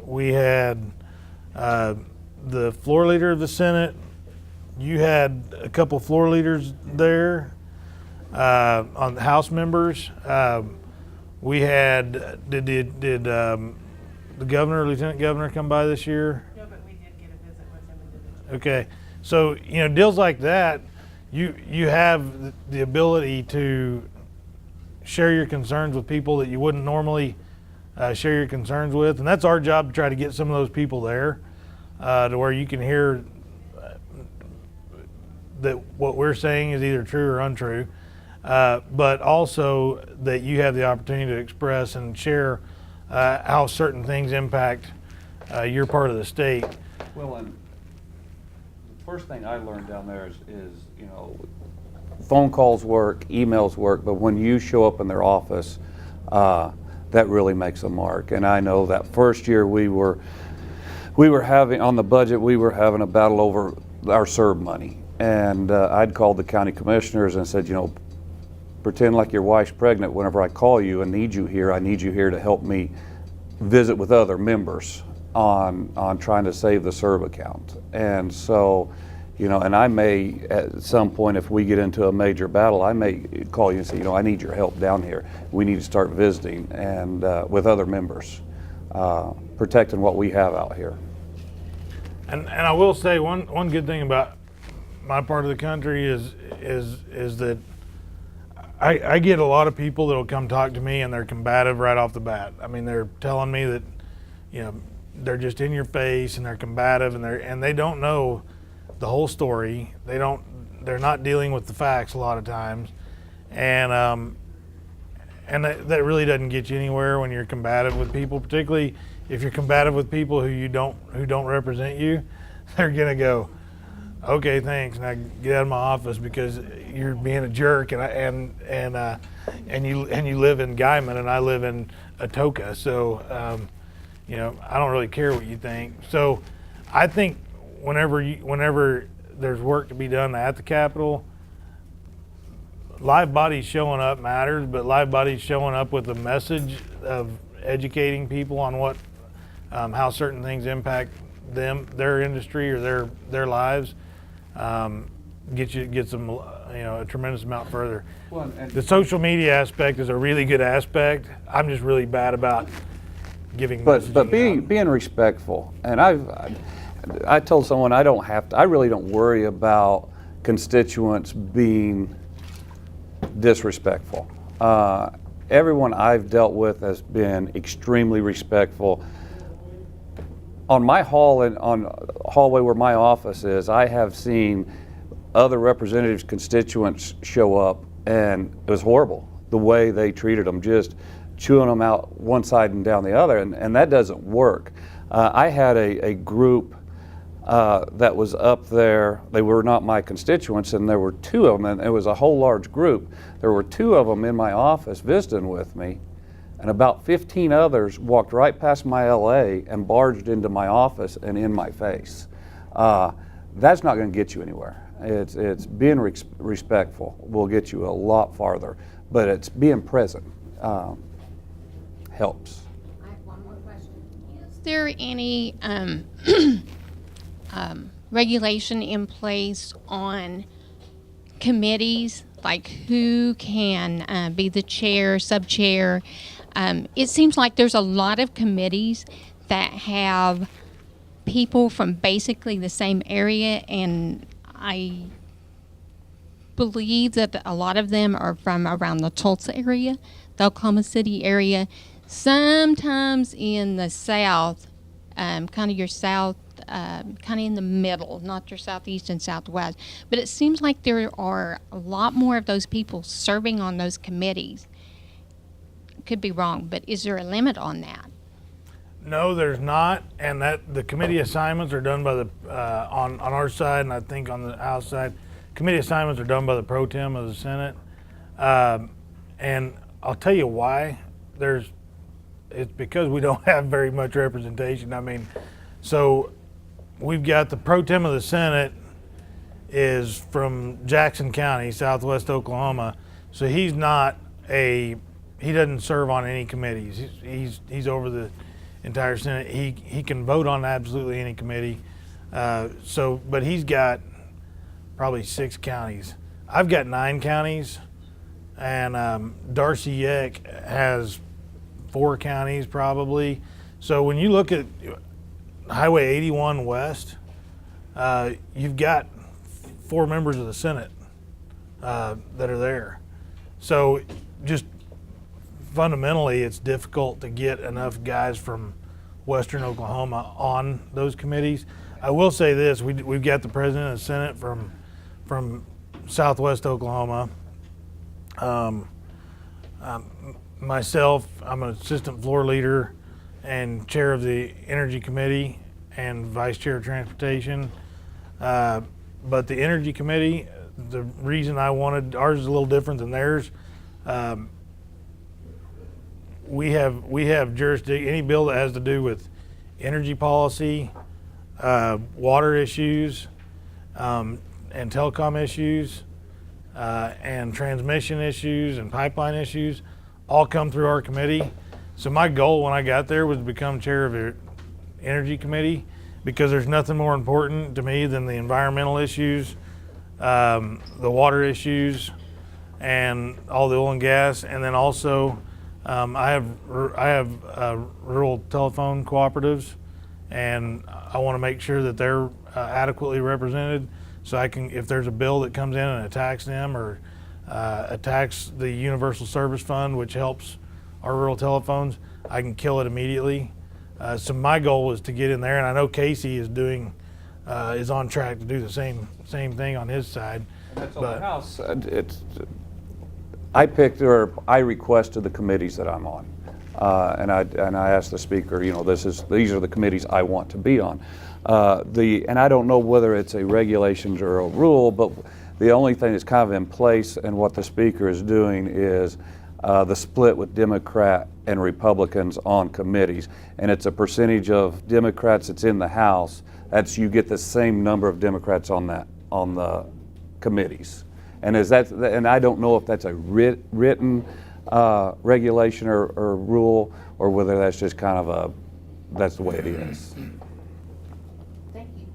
We had the floor leader of the Senate. You had a couple floor leaders there on the House members. We had did the governor, lieutenant governor come by this year? No, but we did get a visit with him individually. Okay, so deals like that, you have the ability to share your concerns with people that you wouldn't normally share your concerns with, and that's our job, to try to get some of those people there to where you can hear that what we're saying is either true or untrue, but also that you have the opportunity to express and share how certain things impact your part of the state. Well, and the first thing I learned down there is phone calls work, emails work, but when you show up in their office, that really makes a mark. And I know that first year we were having, on the budget, we were having a battle over our CERB money. And I'd called the county commissioners and said, you know, pretend like your wife's pregnant. Whenever I call you and need you here, I need you here to help me visit with other members on trying to save the CERB account. And so, you know, and I may, at some point, if we get into a major battle, I may call you and say, you know, I need your help down here. We need to start visiting and with other members, protecting what we have out here. And I will say one good thing about my part of the country is that I get a lot of people that'll come talk to me and they're combative right off the bat. I mean, they're telling me that, you know, they're just in your face and they're combative and they don't know the whole story. They're not dealing with the facts a lot of times, and that really doesn't get you anywhere when you're combative with people, particularly if you're combative with people who don't represent you. They're gonna go, okay, thanks, now get out of my office because you're being a jerk, and you live in Guymon and I live in Atoka, so you know, I don't really care what you think. So I think whenever there's work to be done at the Capitol, live bodies showing up matters, but live bodies showing up with a message of educating people on what how certain things impact their industry or their lives gets them, you know, a tremendous amount further. Well, The social media aspect is a really good aspect. I'm just really bad about giving But messaging out. being respectful, and I told someone I really don't worry about constituents being disrespectful. Everyone I've dealt with has been extremely respectful. On my hallway where my office is, I have seen other representatives, constituents show up, and it was horrible the way they treated them, just chewing them out one side and down the other, and that doesn't work. I had a group that was up there. They were not my constituents, and there were two of them, and it was a whole large group. There were two of them in my office visiting with me, and about 15 others walked right past my LA and barged into my office and in my face. That's not going to get you anywhere. It's being respectful will get you a lot farther, but it's being present helps. I have one more question. Is there any regulation in place on committees, like who can be the chair, sub-chair? It seems like there's a lot of committees that have people from basically the same area, and I believe that a lot of them are from around the Tulsa area, the Oklahoma City area, sometimes in the south, kind of your south, kind of in the middle, not your southeast and southwest. But it seems like there are a lot more of those people serving on those committees. Could be wrong, but is there a limit on that? No, there's not, and that the committee assignments are done by the on our side, and I think on the House side, committee assignments are done by the pro tem of the Senate, and I'll tell you why. It's because we don't have very much representation. I mean, so we've got the pro tem of the Senate is from Jackson County, southwest Oklahoma, so he doesn't serve on any committees. He's over the entire Senate. He can vote on absolutely any committee. But he's got probably 6 counties. I've got 9 counties, and Darcy Yeck has 4 counties probably. So when you look at Highway 81 West, you've got 4 members of the Senate that are there. So just fundamentally, it's difficult to get enough guys from Western Oklahoma on those committees. I will say this: we've got the president of the Senate from Southwest Oklahoma. Myself, I'm an assistant floor leader and chair of the Energy Committee and vice chair of transportation. But the Energy Committee, the reason I wanted, ours is a little different than theirs. We have jurisdiction, any bill that has to do with energy policy, water issues, and telecom issues, and transmission issues and pipeline issues all come through our committee. So my goal when I got there was to become chair of the energy committee, because there's nothing more important to me than the environmental issues, the water issues, and all the oil and gas. And then also I have rural telephone cooperatives, and I want to make sure that they're adequately represented, so I can, if there's a bill that comes in and attacks them or attacks the Universal Service Fund, which helps our rural telephones, I can kill it immediately. So my goal was to get in there, and I know Casey is doing, is on track to do the same thing on his side. That's on the House. I picked, or I requested the committees that I'm on, and I asked the speaker, you know, these are the committees I want to be on. And I don't know whether it's a regulations or a rule, but the only thing that's kind of in place and what the speaker is doing is the split with Democrat and Republicans on committees, and it's a percentage of Democrats that's in the House. That's, you get the same number of Democrats on the committees. And and I don't know if that's a written regulation or rule, or whether that's just kind of that's the way it is. Thank you.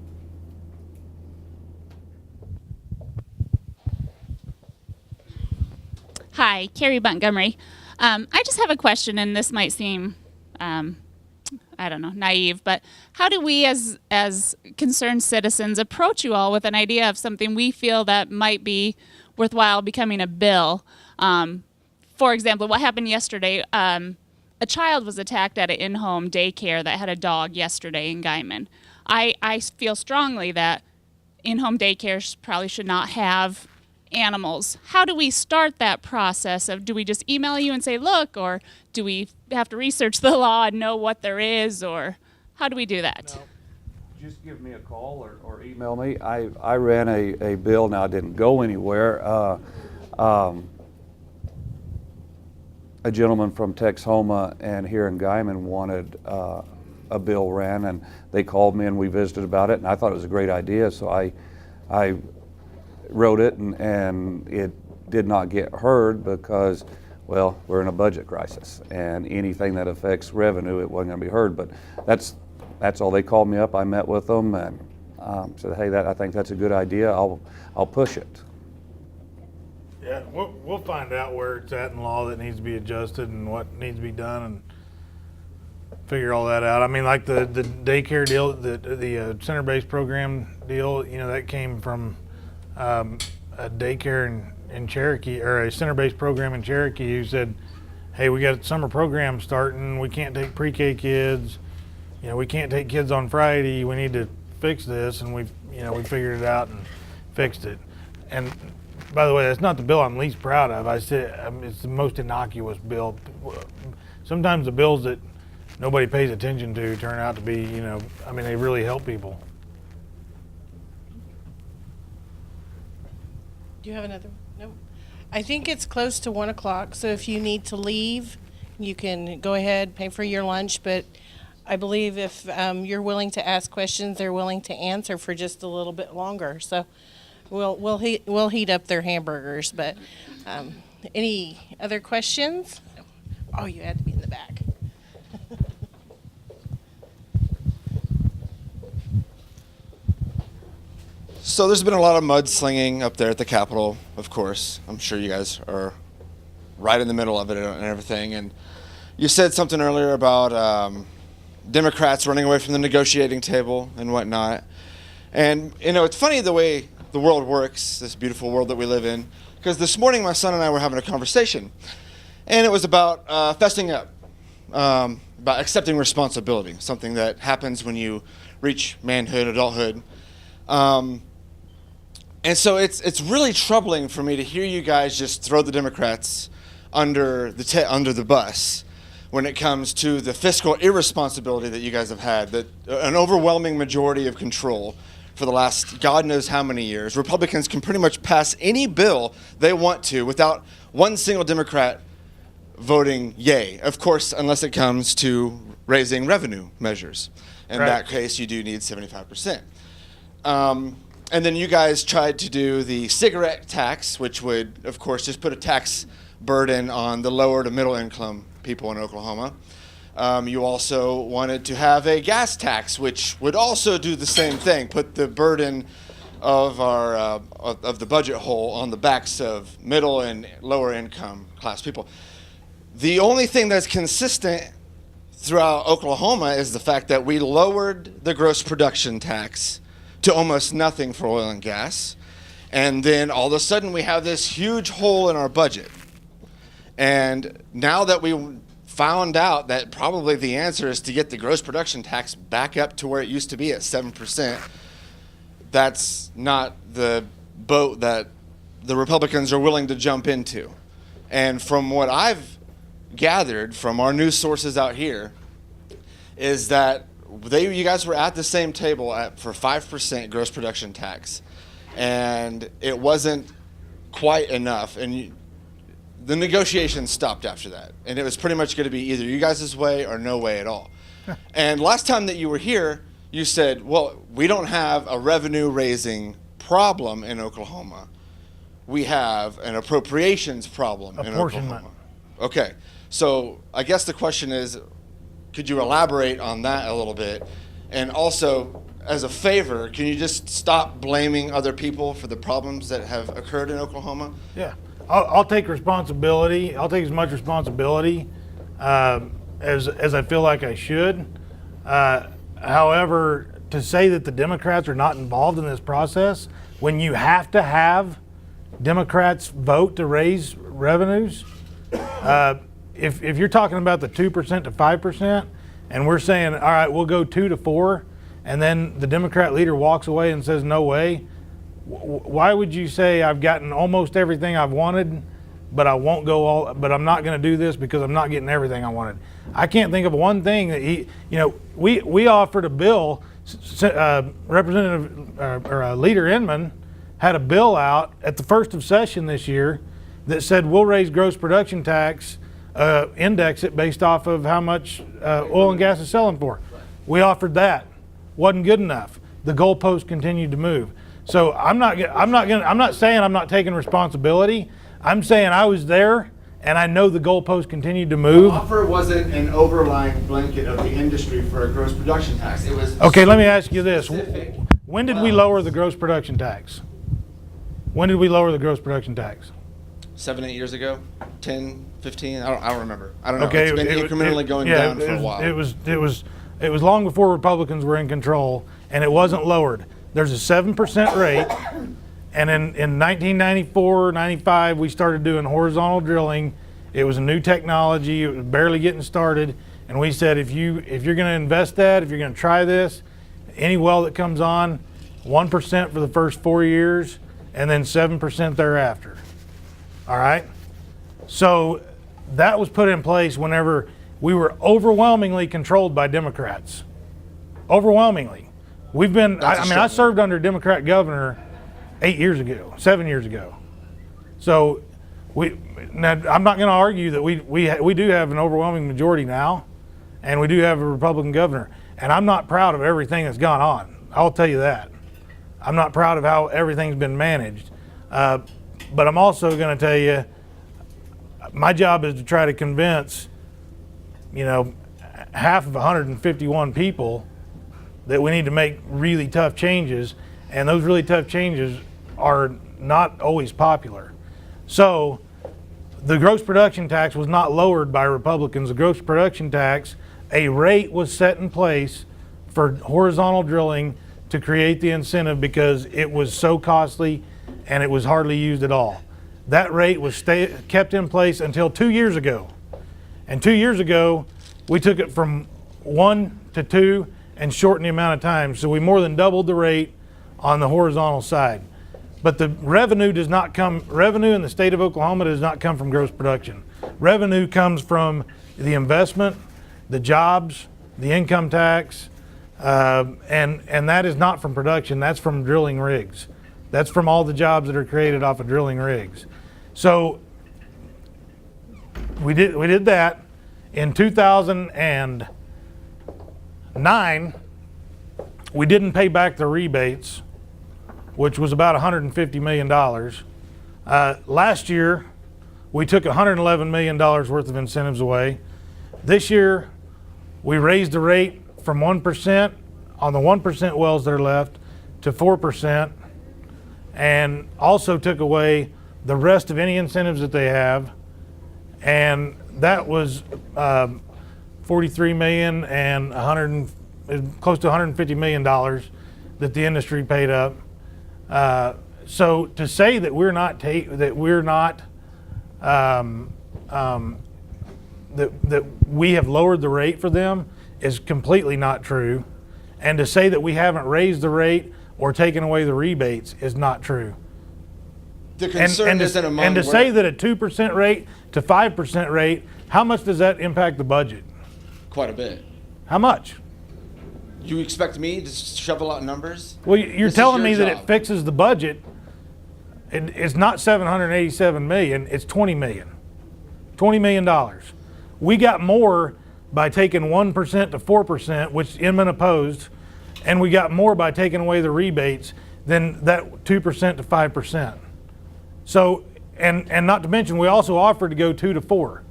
Hi, Carrie Montgomery. I just have a question, and this might seem, I don't know, naive, but how do we as concerned citizens approach you all with an idea of something we feel that might be worthwhile becoming a bill? For example, what happened yesterday, a child was attacked at an in-home daycare that had a dog yesterday in Guymon. I feel strongly that in-home daycares probably should not have animals. How do we start that process of, do we just email you and say, look, or do we have to research the law and know what there is, or how do we do that? No. Just give me a call or email me. I ran a bill, now it didn't go anywhere. A gentleman from Texhoma and here in Guymon wanted a bill ran, and they called me and we visited about it, and I thought it was a great idea, so I wrote it, and it did not get heard because, well, we're in a budget crisis, and anything that affects revenue, it wasn't going to be heard. But that's all. They called me up, I met with them, and said, hey, I think that's a good idea. I'll push it. Yeah, we'll find out where it's at in law that needs to be adjusted and what needs to be done, and figure all that out. I mean, like the daycare deal, the center-based program deal, you know, that came from a daycare in Cherokee, or a center-based program in Cherokee, who said, hey, we got a summer program starting, we can't take pre-K kids, you know, we can't take kids on Friday, we need to fix this, and we figured it out and fixed it. And by the way, that's not the bill I'm least proud of. I said it's the most innocuous bill. Sometimes the bills that nobody pays attention to turn out to be, you know, I mean, they really help people. Do you have another one? No. I think it's close to 1 o'clock, so if you need to leave, you can go ahead, pay for your lunch, but I believe if you're willing to ask questions, they're willing to answer for just a little bit longer. So we'll heat up their hamburgers, but any other questions? Oh, you had to be in the back. So there's been a lot of mudslinging up there at the Capitol, of course. I'm sure you guys are right in the middle of it and everything. And you said something earlier about Democrats running away from the negotiating table and whatnot. And, you know, it's funny the way the world works, this beautiful world that we live in, because this morning my son and I were having a conversation. And it was about fessing up, about accepting responsibility, something that happens when you reach manhood, adulthood. And so it's really troubling for me to hear you guys just throw the Democrats under the bus when it comes to the fiscal irresponsibility that you guys have had, that an overwhelming majority of control for for the last God knows how many years, Republicans can pretty much pass any bill they want to without one single Democrat voting yay. Of course, unless it comes to raising revenue measures. In Right. that case, you do need 75%. And then you guys tried to do the cigarette tax, which would, of course, just put a tax burden on the lower to middle income people in Oklahoma. You also wanted to have a gas tax, which would also do the same thing, put the burden of our of the budget hole on the backs of middle and lower income class people. The only thing that's consistent throughout Oklahoma is the fact that we lowered the gross production tax to almost nothing for oil and gas. And then all of a sudden we have this huge hole in our budget. And now that we found out that probably the answer is to get the gross production tax back up to where it used to be at 7%, that's not the boat that the Republicans are willing to jump into. And from what I've gathered from our news sources out here is that you guys were at the same table for 5% gross production tax, and it wasn't quite enough, and the negotiations stopped after that, and it was pretty much going to be either you guys' way or no way at all. And last time that you were here, you said, well, we don't have a revenue raising problem in Oklahoma. We have an appropriations problem in Apportionment. Oklahoma. Okay, so I guess the question is, could you elaborate on that a little bit? And also, as a favor, can you just stop blaming other people for the problems that have occurred in Oklahoma? Yeah, I'll take responsibility. I'll take as much responsibility as I feel like I should. However, to say that the Democrats are not involved in this process, when you have to have Democrats vote to raise revenues, if you're talking about the 2% to 5%, and we're saying, all right, we'll go 2 to 4, and then the Democrat leader walks away and says, no way, why would you say I've gotten almost everything I've wanted, but I won't go all, but I'm not going to do this because I'm not getting everything I wanted? I can't think of one thing that we offered a bill, Representative Leader Inman had a bill out at the first of session this year that said we'll raise gross production tax, index it based off of how much oil and gas is selling for. We offered that. Wasn't good enough. The goalpost continued to move. So I'm not saying I'm not taking responsibility. I'm saying I was there and I know the goalpost continued to move. The offer wasn't an overlying blanket of the industry for a gross production tax. It was Okay, let me ask you this. specific. When did we lower the gross production tax? When did we lower the gross production tax? 7, 8 years ago, 10, 15. I don't remember. I don't know. Okay, It's been incrementally going down for a while. It was long before Republicans were in control, and it wasn't lowered. There's a 7% rate, and in 1994, 95, we started doing horizontal drilling. It was a new technology. It was barely getting started, and we said if you're going to invest that, if you're going to try this, any well that comes on, 1% for the first 4 years, and then 7% thereafter. All right? So that was put in place whenever we were overwhelmingly controlled by Democrats. Overwhelmingly. We've been, I served under a Democrat governor 7 years ago. So now I'm not going to argue that we do have an overwhelming majority now, and we do have a Republican governor. And I'm not proud of everything that's gone on. I'll tell you that. I'm not proud of how everything's been managed. But I'm also going to tell you, my job is to try to convince, half of 151 people that we need to make really tough changes, and those really tough changes are not always popular. So the gross production tax was not lowered by Republicans. The gross production tax, a rate was set in place for horizontal drilling to create the incentive because it was so costly and it was hardly used at all. That rate was kept in place until 2 years ago. And 2 years ago, we took it from 1 to 2 and shortened the amount of time. So we more than doubled the rate on the horizontal side. But the revenue in the state of Oklahoma does not come from gross production. Revenue comes from the investment, the jobs, the income tax, And that is not from production. That's from drilling rigs. That's from all the jobs that are created off of drilling rigs. So we did that. In 2009, we didn't pay back the rebates, which was about $150 million. Last year, we took $111 million worth of incentives away. This year, we raised the rate from 1% on the 1% wells that are left to 4%, and also took away the rest of any incentives that they have. And that was 43 million and close to $150 million that the industry paid up. So to say that that we have lowered the rate for them is completely not true, and to say that we haven't raised the rate or taken away the rebates is not true. The concern isn't among and to say that a 2% rate to 5% rate, how much does that impact the budget? quite a bit. How much? You expect me to shovel out numbers? Well, you're This is telling your me that job. it fixes the budget. It's not 787 million, it's 20 million. $20 million. We got more by taking 1% to 4%, which Inman opposed, and we got more by taking away the rebates than that 2% to 5%. So, and not to mention, we also offered to go 2 to 4,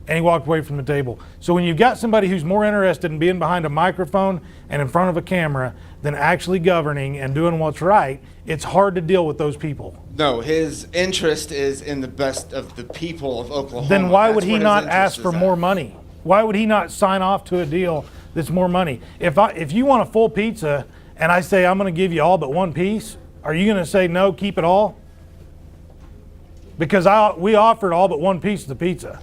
and he walked away from the table. So when you've got somebody who's more interested in being behind a microphone and in front of a camera than actually governing and doing what's right, it's hard to deal with those people. No, his interest is in the best of the people of Oklahoma. Then why That's would he what his not interest ask is for at. more money? Why would he not sign off to a deal that's more money? If you want a full pizza and I say I'm going to give you all but one piece, are you going to say no, keep it all? Because we offered all but one piece of the pizza.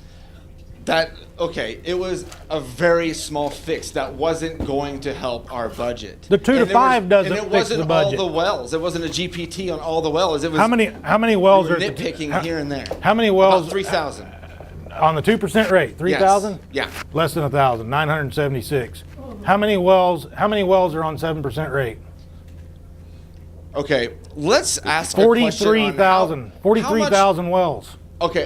Okay, it was a very small fix that wasn't going to help our budget. The 2 to 5 doesn't fix the budget. And it wasn't all the wells. It wasn't a GPT on all the wells. It was How many wells we are were nitpicking here and there. How many wells? About 3,000. On the 2% rate, 3,000? Yeah. Less than 1,000, 976. How many wells are on 7% rate? Okay, let's ask a question on 43,000 wells. Okay,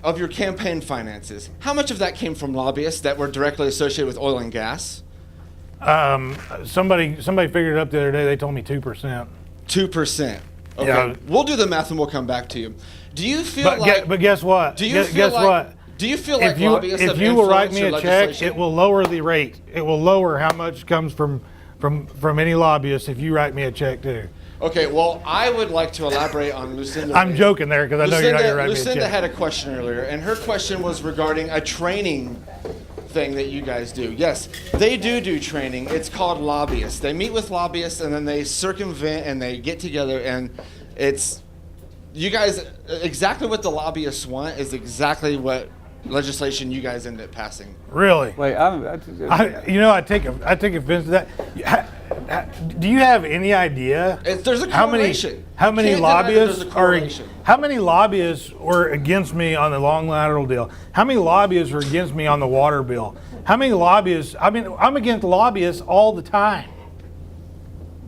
of your campaign finances, how much of that came from lobbyists that were directly associated with oil and gas? Somebody figured it up the other day. They told me 2%. 2%. Okay, Yeah. we'll do the math and we'll come back to you. Do you feel But guess what? Do you feel guess like? what? Do you feel like lobbyists If have you will write me influenced a your check, legislation? it will lower the rate. It will lower how much comes from any lobbyist if you write me a check too. Okay, well, I would like to elaborate on Lucinda. I'm joking there because I know you're not going to write me a Lucinda check. had a question earlier, and her question was regarding a training thing that you guys do. Yes, they do training. It's called lobbyists. They meet with lobbyists, and then they circumvent, and they get together, and it's, you guys, exactly what the lobbyists want is exactly what legislation you guys end up passing. Really? Wait, I take offense to that. Do you have any idea There's a correlation. how You many can't deny that lobbyists there's a correlation. how many lobbyists were against me on the long lateral deal? How many lobbyists were against me on the water bill? How many lobbyists? I mean, I'm against lobbyists all the time.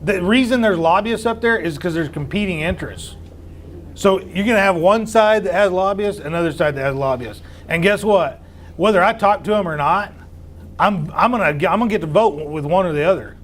The reason there's lobbyists up there is because there's competing interests. So you're going to have one side that has lobbyists, another side that has lobbyists. And guess what? Whether I talk to them or not, I'm gonna get to vote with one or the other.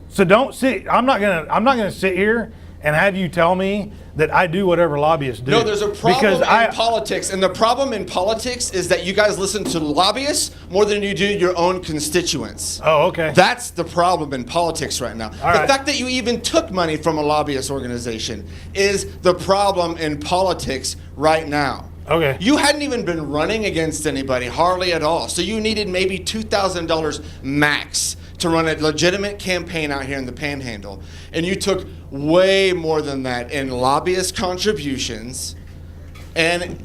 So don't sit. I'm not gonna sit here and have you tell me that I do whatever lobbyists do. No, there's a problem because in politics, and the problem in politics is that you guys listen to lobbyists more than you do your own constituents. Oh, okay. That's the problem in politics right now. All the right. fact that you even took money from a lobbyist organization is the problem in politics right now. Okay. You hadn't even been running against anybody, hardly at all. So you needed maybe $2,000 max to run a legitimate campaign out here in the Panhandle. And you took way more than that in lobbyist contributions. And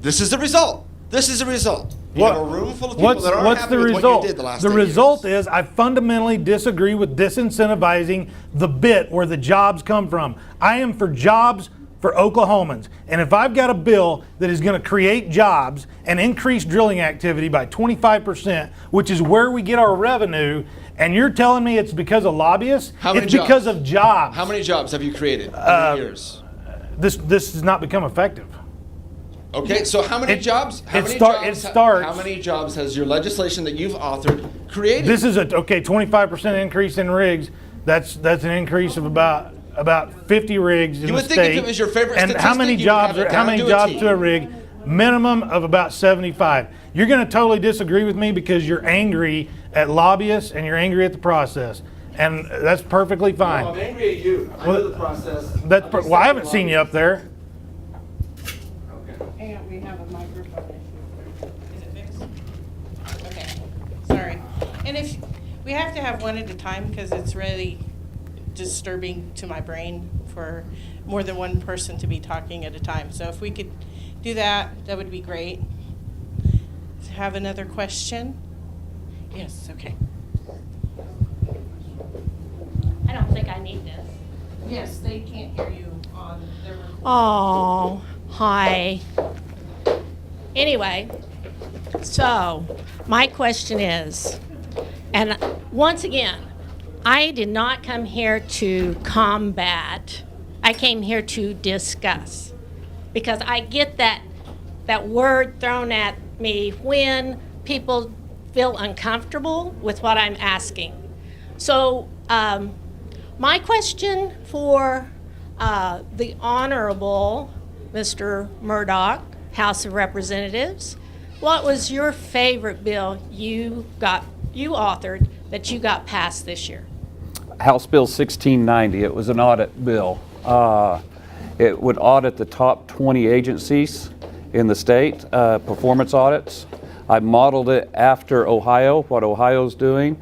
this is the result. This is the result. You have a room full of people that aren't happy with what you did the last 8 years. The result is I fundamentally disagree with disincentivizing the bit where the jobs come from. I am for jobs for Oklahomans. And if I've got a bill that is going to create jobs and increase drilling activity by 25%, which is where we get our revenue, and you're telling me it's because of lobbyists? How many it's because jobs? of jobs. How many jobs have you created in the years? This has not become effective. Okay, so how many jobs? How many jobs has your legislation that you've authored created? This is 25% increase in rigs. That's an increase of about 50 rigs in You the would state. think if it was your favorite and how many statistic, you would have jobs? it How down many to a jobs T. to a rig? Minimum of about 75. You're going to totally disagree with me because you're angry at lobbyists and you're angry at the process, and that's perfectly fine. No, I'm angry at you. I know the process. Well, I haven't seen you up there. Hang on, we have a microphone issue. Is it fixed? Okay, sorry. And if, we have to have one at a time because it's really disturbing to my brain for more than one person to be talking at a time. So if we could do that, that would be great. Have another question? Yes, okay. I don't think I need this. Yes, they can't hear you on their recording. Oh, hi. Anyway, so my question is, and once again, I did not come here to combat. I came here to discuss, because I get that word thrown at me when people feel uncomfortable with what I'm asking. So my question for the Honorable Mr. Murdoch, House of Representatives, what was your favorite bill you authored that you got passed this year? House Bill 1690, it was an audit bill. It would audit the top 20 agencies in the state, performance audits. I modeled it after Ohio, what Ohio's doing.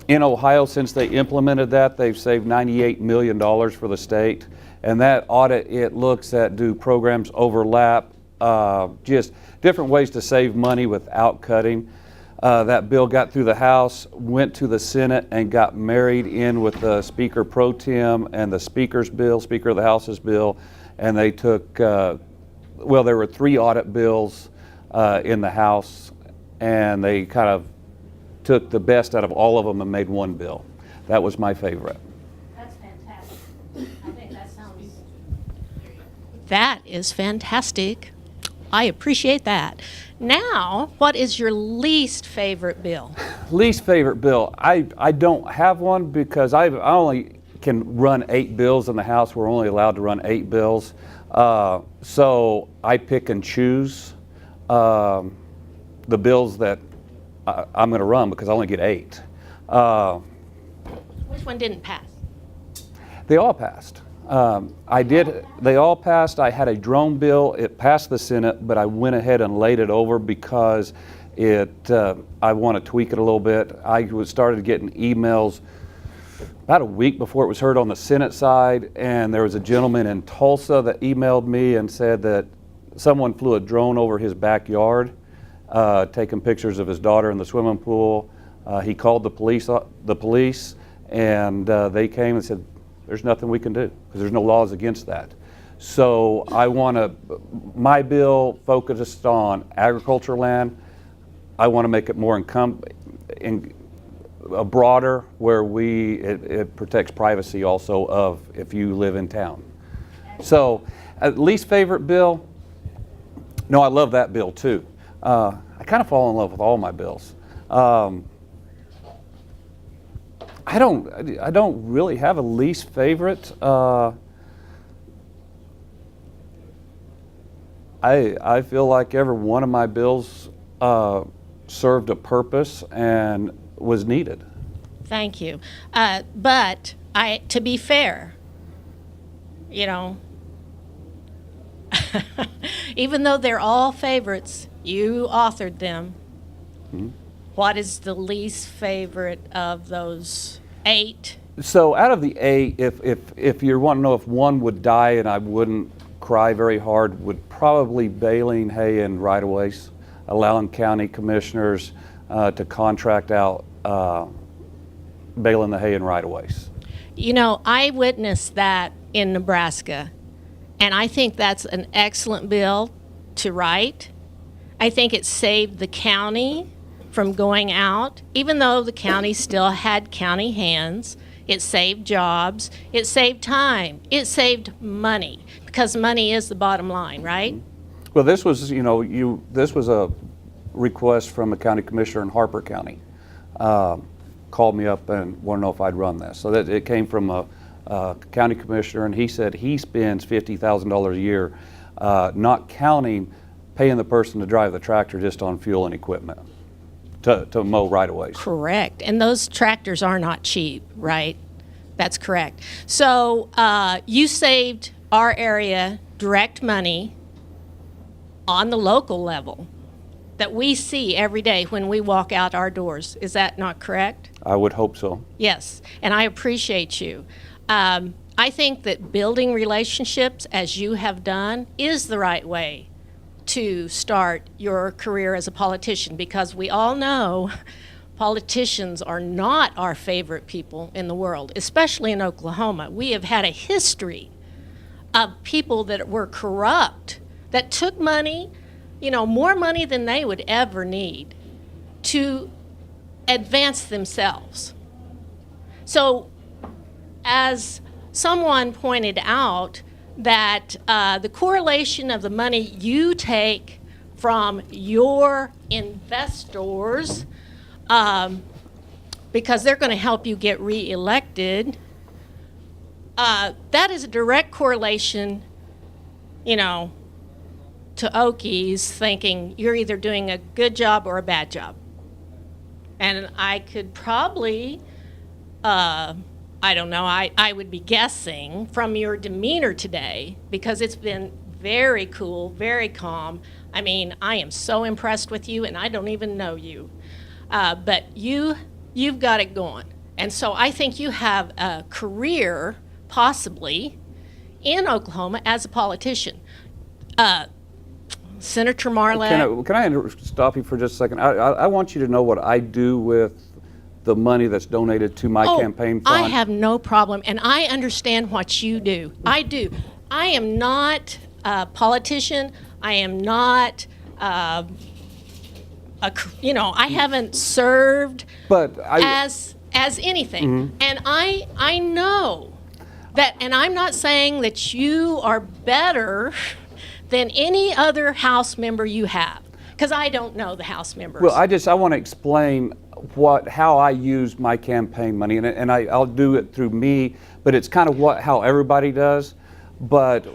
In Ohio, since they implemented that, they've saved $98 million for the state. And that audit, it looks at, do programs overlap, just different ways to save money without cutting. That bill got through the House, went to the Senate, and got married in with the Speaker Pro Tem and the Speaker's bill, Speaker of the House's bill, and they took, well, there were 3 audit bills in the House, and they kind of took the best out of all of them and made one bill. That was my favorite. That's fantastic. I think that sounds... That is fantastic. I appreciate that. Now, what is your least favorite bill? Least favorite bill. I don't have one because I only can run 8 bills in the House. We're only allowed to run 8 bills. So I pick and choose the bills that I'm going to run because I only get 8. Which one didn't pass? They all passed. They all passed. I had a drone bill. It passed the Senate, but I went ahead and laid it over because I want to tweak it a little bit. I started getting emails about a week before it was heard on the Senate side, and there was a gentleman in Tulsa that emailed me and said that someone flew a drone over his backyard, taking pictures of his daughter in the swimming pool. He called the police, and they came and said, there's nothing we can do because there's no laws against that. So my bill focused on agriculture land. I want to make it more broader, where it protects privacy also of if you live in town. So, least favorite bill. No, I love that bill too. I kind of fall in love with all my bills. I don't really have a least favorite. I feel like every one of my bills served a purpose and was needed. Thank you. But to be fair, even though they're all favorites, you authored them. Mm-hmm. What is the least favorite of those 8? So out of the 8, if you want to know if one would die and I wouldn't cry very hard, would probably baling hay in right-of-ways, allowing county commissioners to contract out baling the hay in right-of-ways. I witnessed that in Nebraska. And I think that's an excellent bill to write. I think it saved the county from going out, even though the county still had county hands. It saved jobs, it saved time, it saved money, because money is the bottom line, right? Well, this was, this was a request from a county commissioner in Harper County. Called me up and wanted to know if I'd run this. So that it came from a county commissioner, and he said he spends $50,000 a year, not counting paying the person to drive the tractor just on fuel and equipment to mow right-of-ways. Correct. And those tractors are not cheap, right? That's correct. So you saved our area direct money on the local level that we see every day when we walk out our doors. Is that not correct? I would hope so. Yes, and I appreciate you. I think that building relationships, as you have done, is the right way to start your career as a politician, because we all know politicians are not our favorite people in the world, especially in Oklahoma. We have had a history of people that were corrupt, that took money, more money than they would ever need to advance themselves. So, as someone pointed out, that the correlation of the money you take from your investors, because they're going to help you get reelected, that is a direct correlation, to Okies thinking you're either doing a good job or a bad job. And I could probably, I don't know, I would be guessing from your demeanor today, because it's been very cool, very calm. I mean, I am so impressed with you, and I don't even know you. But you've got it going. And so I think you have a career, possibly, in Oklahoma as a politician. Senator Marlett. Can I stop you for just a second? I want you to know what I do with the money that's donated to my campaign fund. I have no problem, and I understand what you do. I do. I am not a politician. I am not, I haven't served as anything. And I know that, and I'm not saying that you are better than any other House member you have, because I don't know the House members. Well, I want to explain how I use my campaign money, and I'll do it through me, but it's kind of how everybody does. But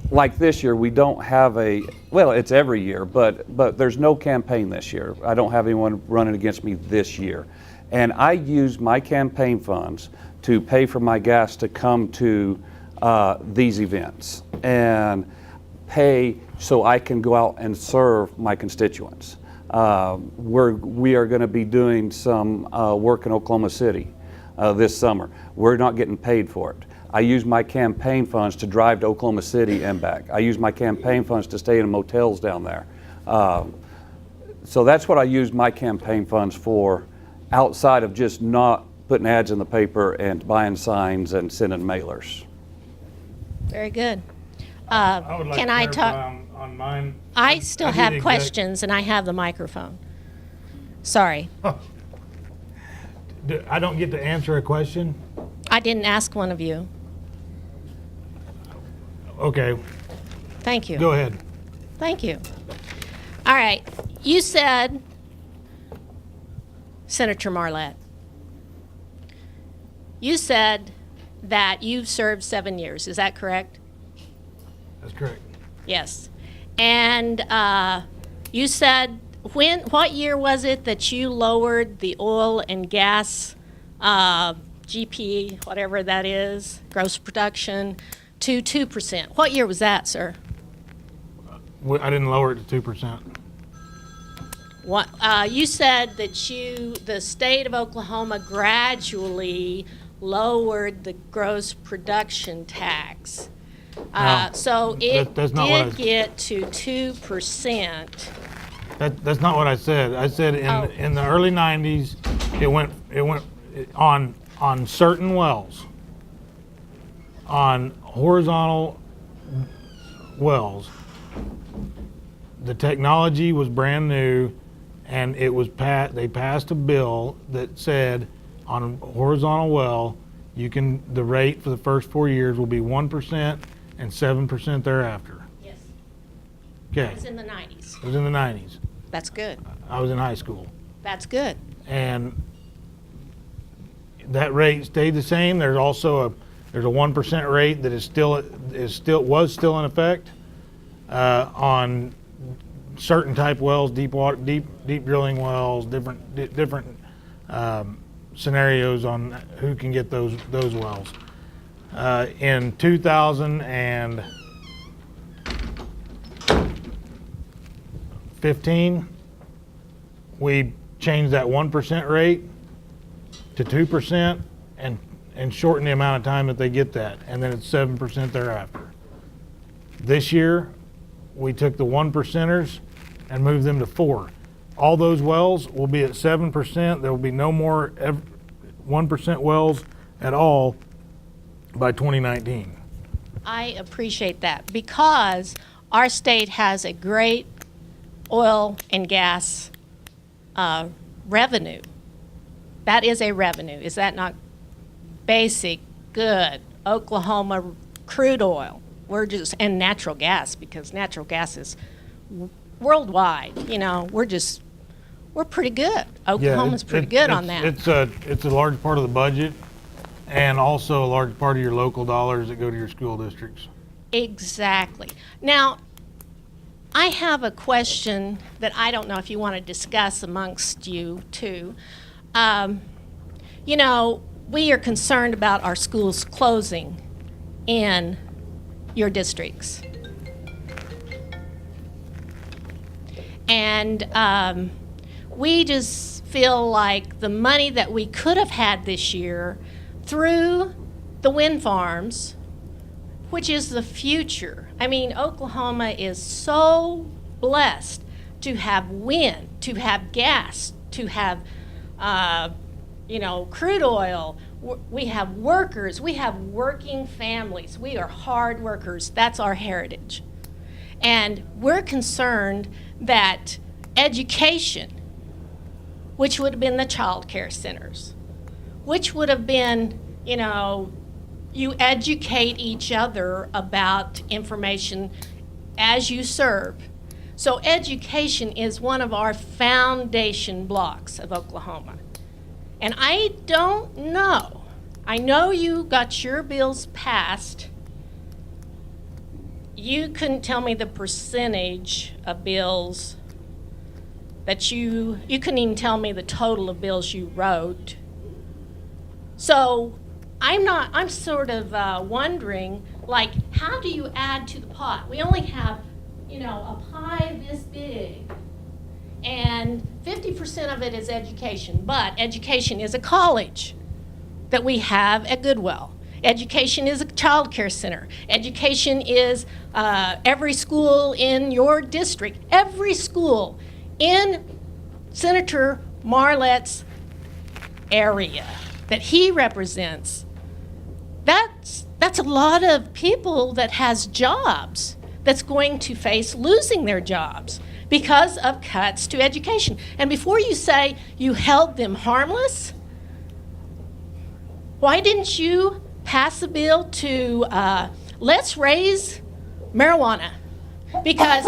like this year, we don't have it's every year, but there's no campaign this year. I don't have anyone running against me this year. And I use my campaign funds to pay for my gas to come to these events and pay so I can go out and serve my constituents. We are going to be doing some work in Oklahoma City this summer. We're not getting paid for it. I use my campaign funds to drive to Oklahoma City and back. I use my campaign funds to stay in motels down there. So that's what I use my campaign funds for, outside of just not putting ads in the paper and buying signs and sending mailers. Very good. I would like Can to I clarify talk? on mine. I still do the have exact- questions, and I have the microphone. Sorry, I don't get to answer a question? I didn't ask one of you. Okay, Thank you. go ahead. Thank you. All right. You said, Senator Marlett, you said that you've served 7 years. Is that correct? That's correct. Yes. And you said, what year was it that you lowered the oil and gas GP, whatever that is, gross production, to 2%? What year was that, sir? I didn't lower it to 2%. What, you said that the state of Oklahoma gradually lowered the gross production tax. So it that's not what did get to 2%. That's not what I said. I said in the early 90s, it went on certain wells, on horizontal wells. The technology was brand new, and it was they passed a bill that said on a horizontal well, the rate for the first 4 years will be 1% and 7% thereafter. Yes. Okay, It's in the 90s. it was in the 90s. That's good. I was in high school. That's good. And that rate stayed the same. There's also there's a 1% rate that was still in effect on certain type wells, deep drilling wells, different scenarios on who can get those wells. In 2015, we changed that 1% rate to 2% and shortened the amount of time that they get that, and then it's 7% thereafter. This year, we took the 1%ers and moved them to 4. All those wells will be at 7%. There will be no more 1% wells at all by 2019. I appreciate that because our state has a great oil and gas revenue. That is a revenue. Is that not basic, good Oklahoma crude oil? And natural gas, because natural gas is worldwide. You know, we're pretty good. Oklahoma's pretty good on that. It's a large part of the budget, and also a large part of your local dollars that go to your school districts. Exactly. Now, I have a question that I don't know if you want to discuss amongst you two. You know, we are concerned about our schools closing in your districts. And we just feel like the money that we could have had this year through the wind farms, which is the future. I mean, Oklahoma is so blessed to have wind, to have gas, to have, crude oil. We have workers. We have working families. We are hard workers. That's our heritage. And we're concerned that education, which would have been the child care centers, which would have been, you educate each other about information as you serve. So education is one of our foundation blocks of Oklahoma. And I don't know. I know you got your bills passed. You couldn't tell me the percentage of bills that you couldn't even tell me the total of bills you wrote. So I'm sort of wondering, like, how do you add to the pot? We only have, a pie this big, and 50% of it is education, but education is a college that we have at Goodwell. Education is a child care center. Education is every school in your district, every school in Senator Marlette's area that he represents. That's a lot of people that has jobs that's going to face losing their jobs because of cuts to education. And before you say you held them harmless, why didn't you pass a bill to let's raise marijuana? Because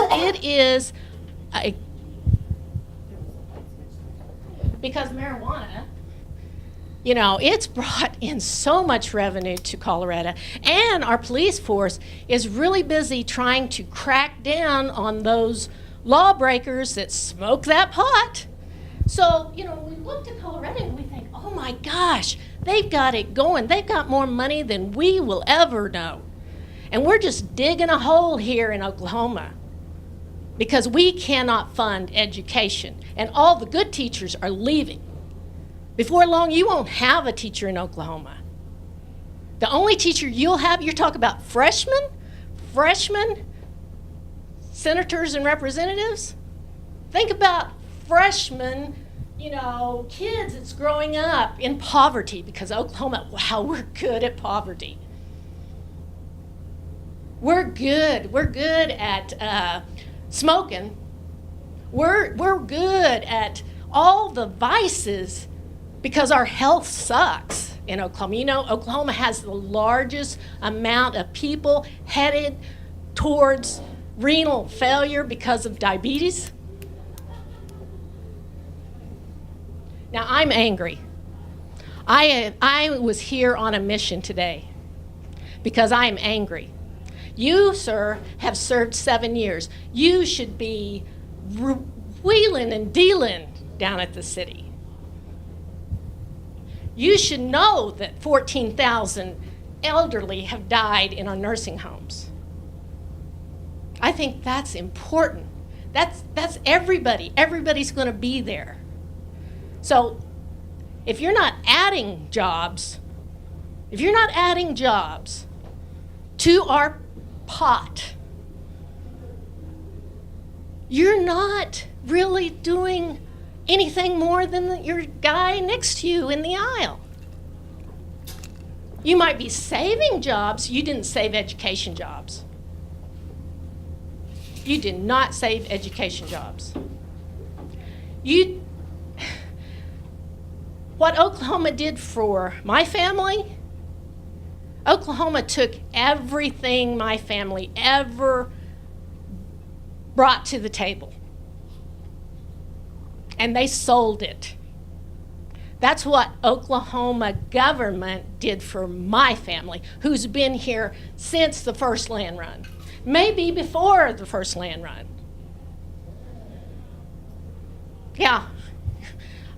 because marijuana, it's brought in so much revenue to Colorado, and our police force is really busy trying to crack down on those lawbreakers that smoke that pot. So, we look to Colorado and we think, oh my gosh, they've got it going. They've got more money than we will ever know. And we're just digging a hole here in Oklahoma because we cannot fund education, and all the good teachers are leaving. Before long, you won't have a teacher in Oklahoma. The only teacher you'll have, you're talking about freshmen, senators and representatives. Think about freshmen, kids that's growing up in poverty, because Oklahoma, wow, we're good at poverty. We're good. We're good at smoking. We're good at all the vices because our health sucks in Oklahoma. You know, Oklahoma has the largest amount of people headed towards renal failure because of diabetes. Now, I'm angry. I was here on a mission today because I am angry. You, sir, have served 7 years. You should be wheeling and dealing down at the city. You should know that 14,000 elderly have died in our nursing homes. I think that's important. That's everybody. Everybody's going to be there. So if you're not adding jobs, to our pot, you're not really doing anything more than your guy next to you in the aisle. You might be saving jobs. You didn't save education jobs. You did not save education jobs. What Oklahoma did for my family, Oklahoma took everything my family ever brought to the table, and they sold it. That's what Oklahoma government did for my family, who's been here since the first land run, maybe before the first land run. Yeah,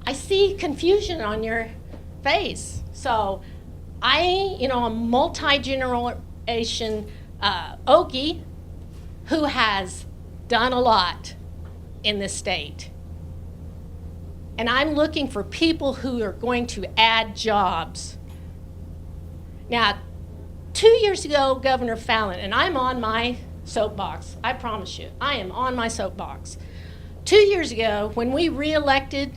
I see confusion on your face. So I'm a multi-generation Okie who has done a lot in this state. And I'm looking for people who are going to add jobs. Now, 2 years ago, Governor Fallin, and I'm on my soapbox, I promise you, I am on my soapbox. 2 years ago, when we re-elected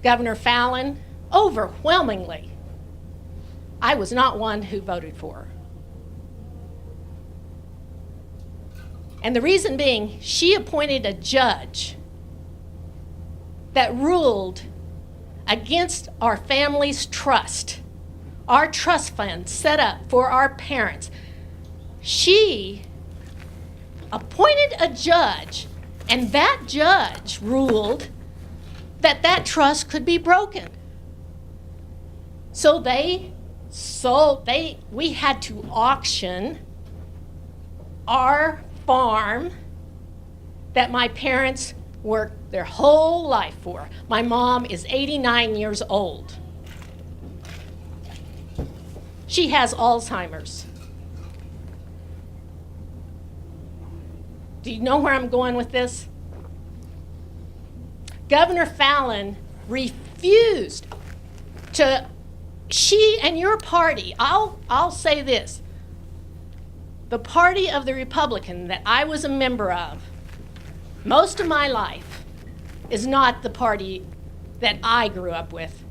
Governor Fallin, overwhelmingly, I was not one who voted for her. And the reason being, she appointed a judge that ruled against our family's trust, our trust fund set up for our parents. She appointed a judge, and that judge ruled that trust could be broken. So we had to auction our farm that my parents worked their whole life for. My mom is 89 years old. She has Alzheimer's. Do you know where I'm going with this? Governor Fallin refused to, she and your party, I'll say this, the party of the Republican that I was a member of most of my life is not the party that I grew up with.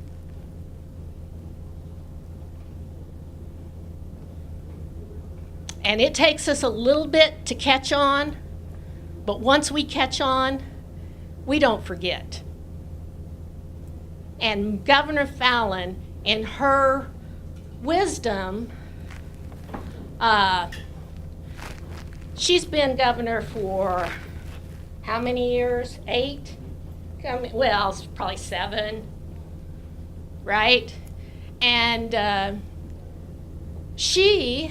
And it takes us a little bit to catch on, but once we catch on, we don't forget. And Governor Fallin, in her wisdom, she's been governor for how many years? 8? Well, it's probably 7, right? And she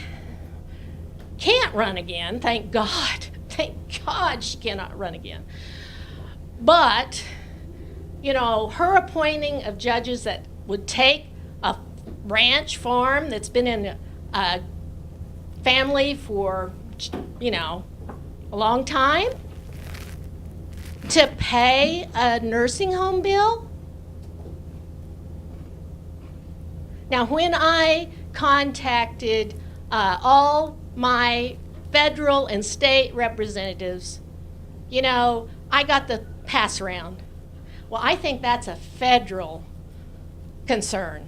can't run again, thank God. Thank God she cannot run again. But, her appointing of judges that would take a ranch farm that's been in a family for, a long time to pay a nursing home bill. Now, when I contacted all my federal and state representatives, I got the pass around. Well, I think that's a federal concern.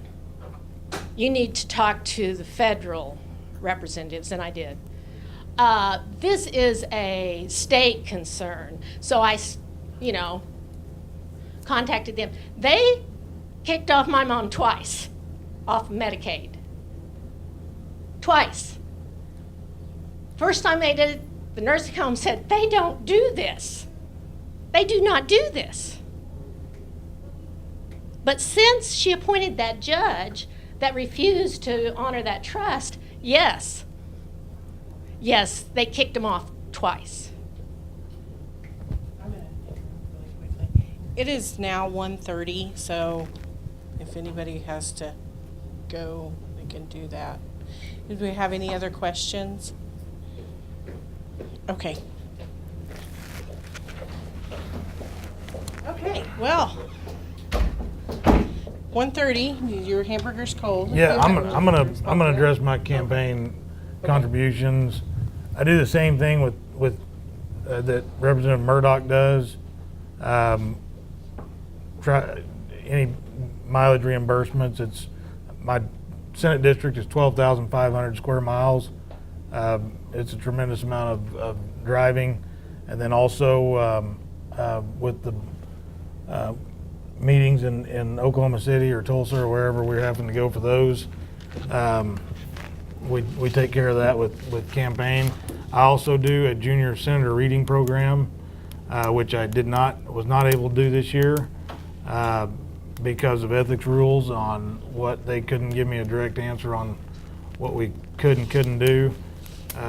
You need to talk to the federal representatives, and I did. This is a state concern. So I, contacted them. They kicked off my mom twice off Medicaid. Twice. First time they did it, the nursing home said, they don't do this. They do not do this. But since she appointed that judge that refused to honor that trust, yes, they kicked him off twice. It is now 1:30, so if anybody has to go, they can do that. Do we have any other questions? Okay. Okay, well, 1:30, your hamburger's cold. Yeah, I'm gonna address my campaign contributions. I do the same thing with that Representative Murdoch does. Try any mileage reimbursements. It's my Senate district is 12,500 square miles. It's a tremendous amount of driving, and then also with the meetings in Oklahoma City or Tulsa or wherever we're having to go for those. We take care of that with campaign. I also do a junior senator reading program, which I was not able to do this year because of ethics rules on what they couldn't give me a direct answer on what we could and couldn't do.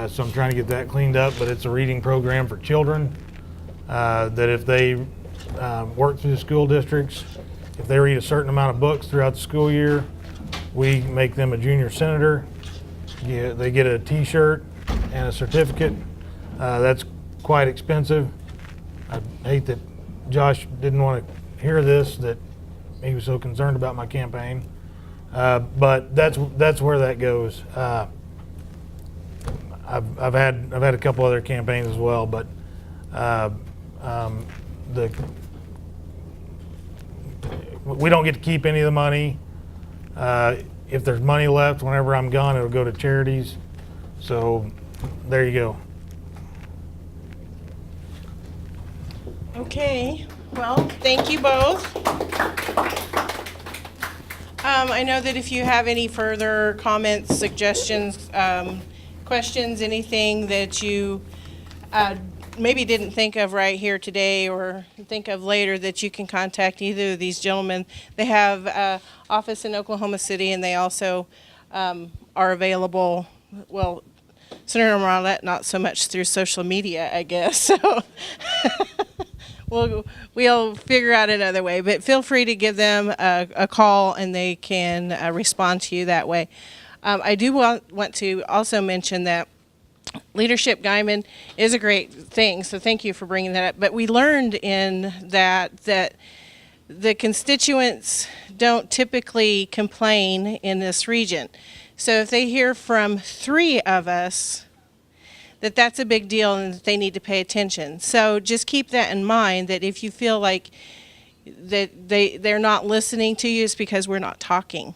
So I'm trying to get that cleaned up, but it's a reading program for children that if they work through the school districts, if they read a certain amount of books throughout the school year, we make them a junior senator. Yeah, they get a t-shirt and a certificate. That's quite expensive. I hate that Josh didn't want to hear this, that he was so concerned about my campaign. But that's where that goes. I've had a couple other campaigns as well, but we don't get to keep any of the money. If there's money left, whenever I'm gone, it'll go to charities. So there you go. Okay, well, thank you both. I know that if you have any further comments, suggestions, questions, anything that you maybe didn't think of right here today or think of later, that you can contact either of these gentlemen. They have an office in Oklahoma City, and they also are available, well, Senator Marlette, not so much through social media, I guess. So we'll figure out another way, but feel free to give them a call, and they can respond to you that way. I do want to also mention that Leadership Guymon is a great thing, so thank you for bringing that up. But we learned in that the constituents don't typically complain in this region. So if they hear from 3 of us, that's a big deal and that they need to pay attention. So just keep that in mind, that if you feel like that they're not listening to you, it's because we're not talking.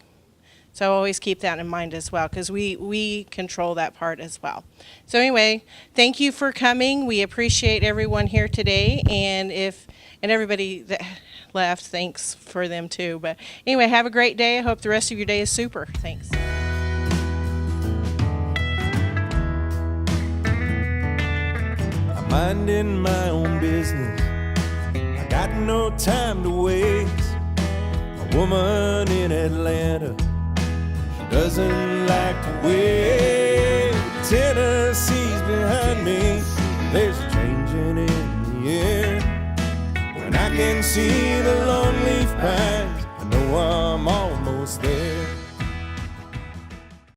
So always keep that in mind as well, because we control that part as well. So anyway, thank you for coming. We appreciate everyone here today, and everybody that left, thanks for them too. But anyway, have a great day. I hope the rest of your day is super. Thanks. I'm minding my own business. I got no time to waste. A woman in Atlanta doesn't like to wait. Tennessee's behind me. There's a changing in the air. When I can see the long leaf pines, I know I'm on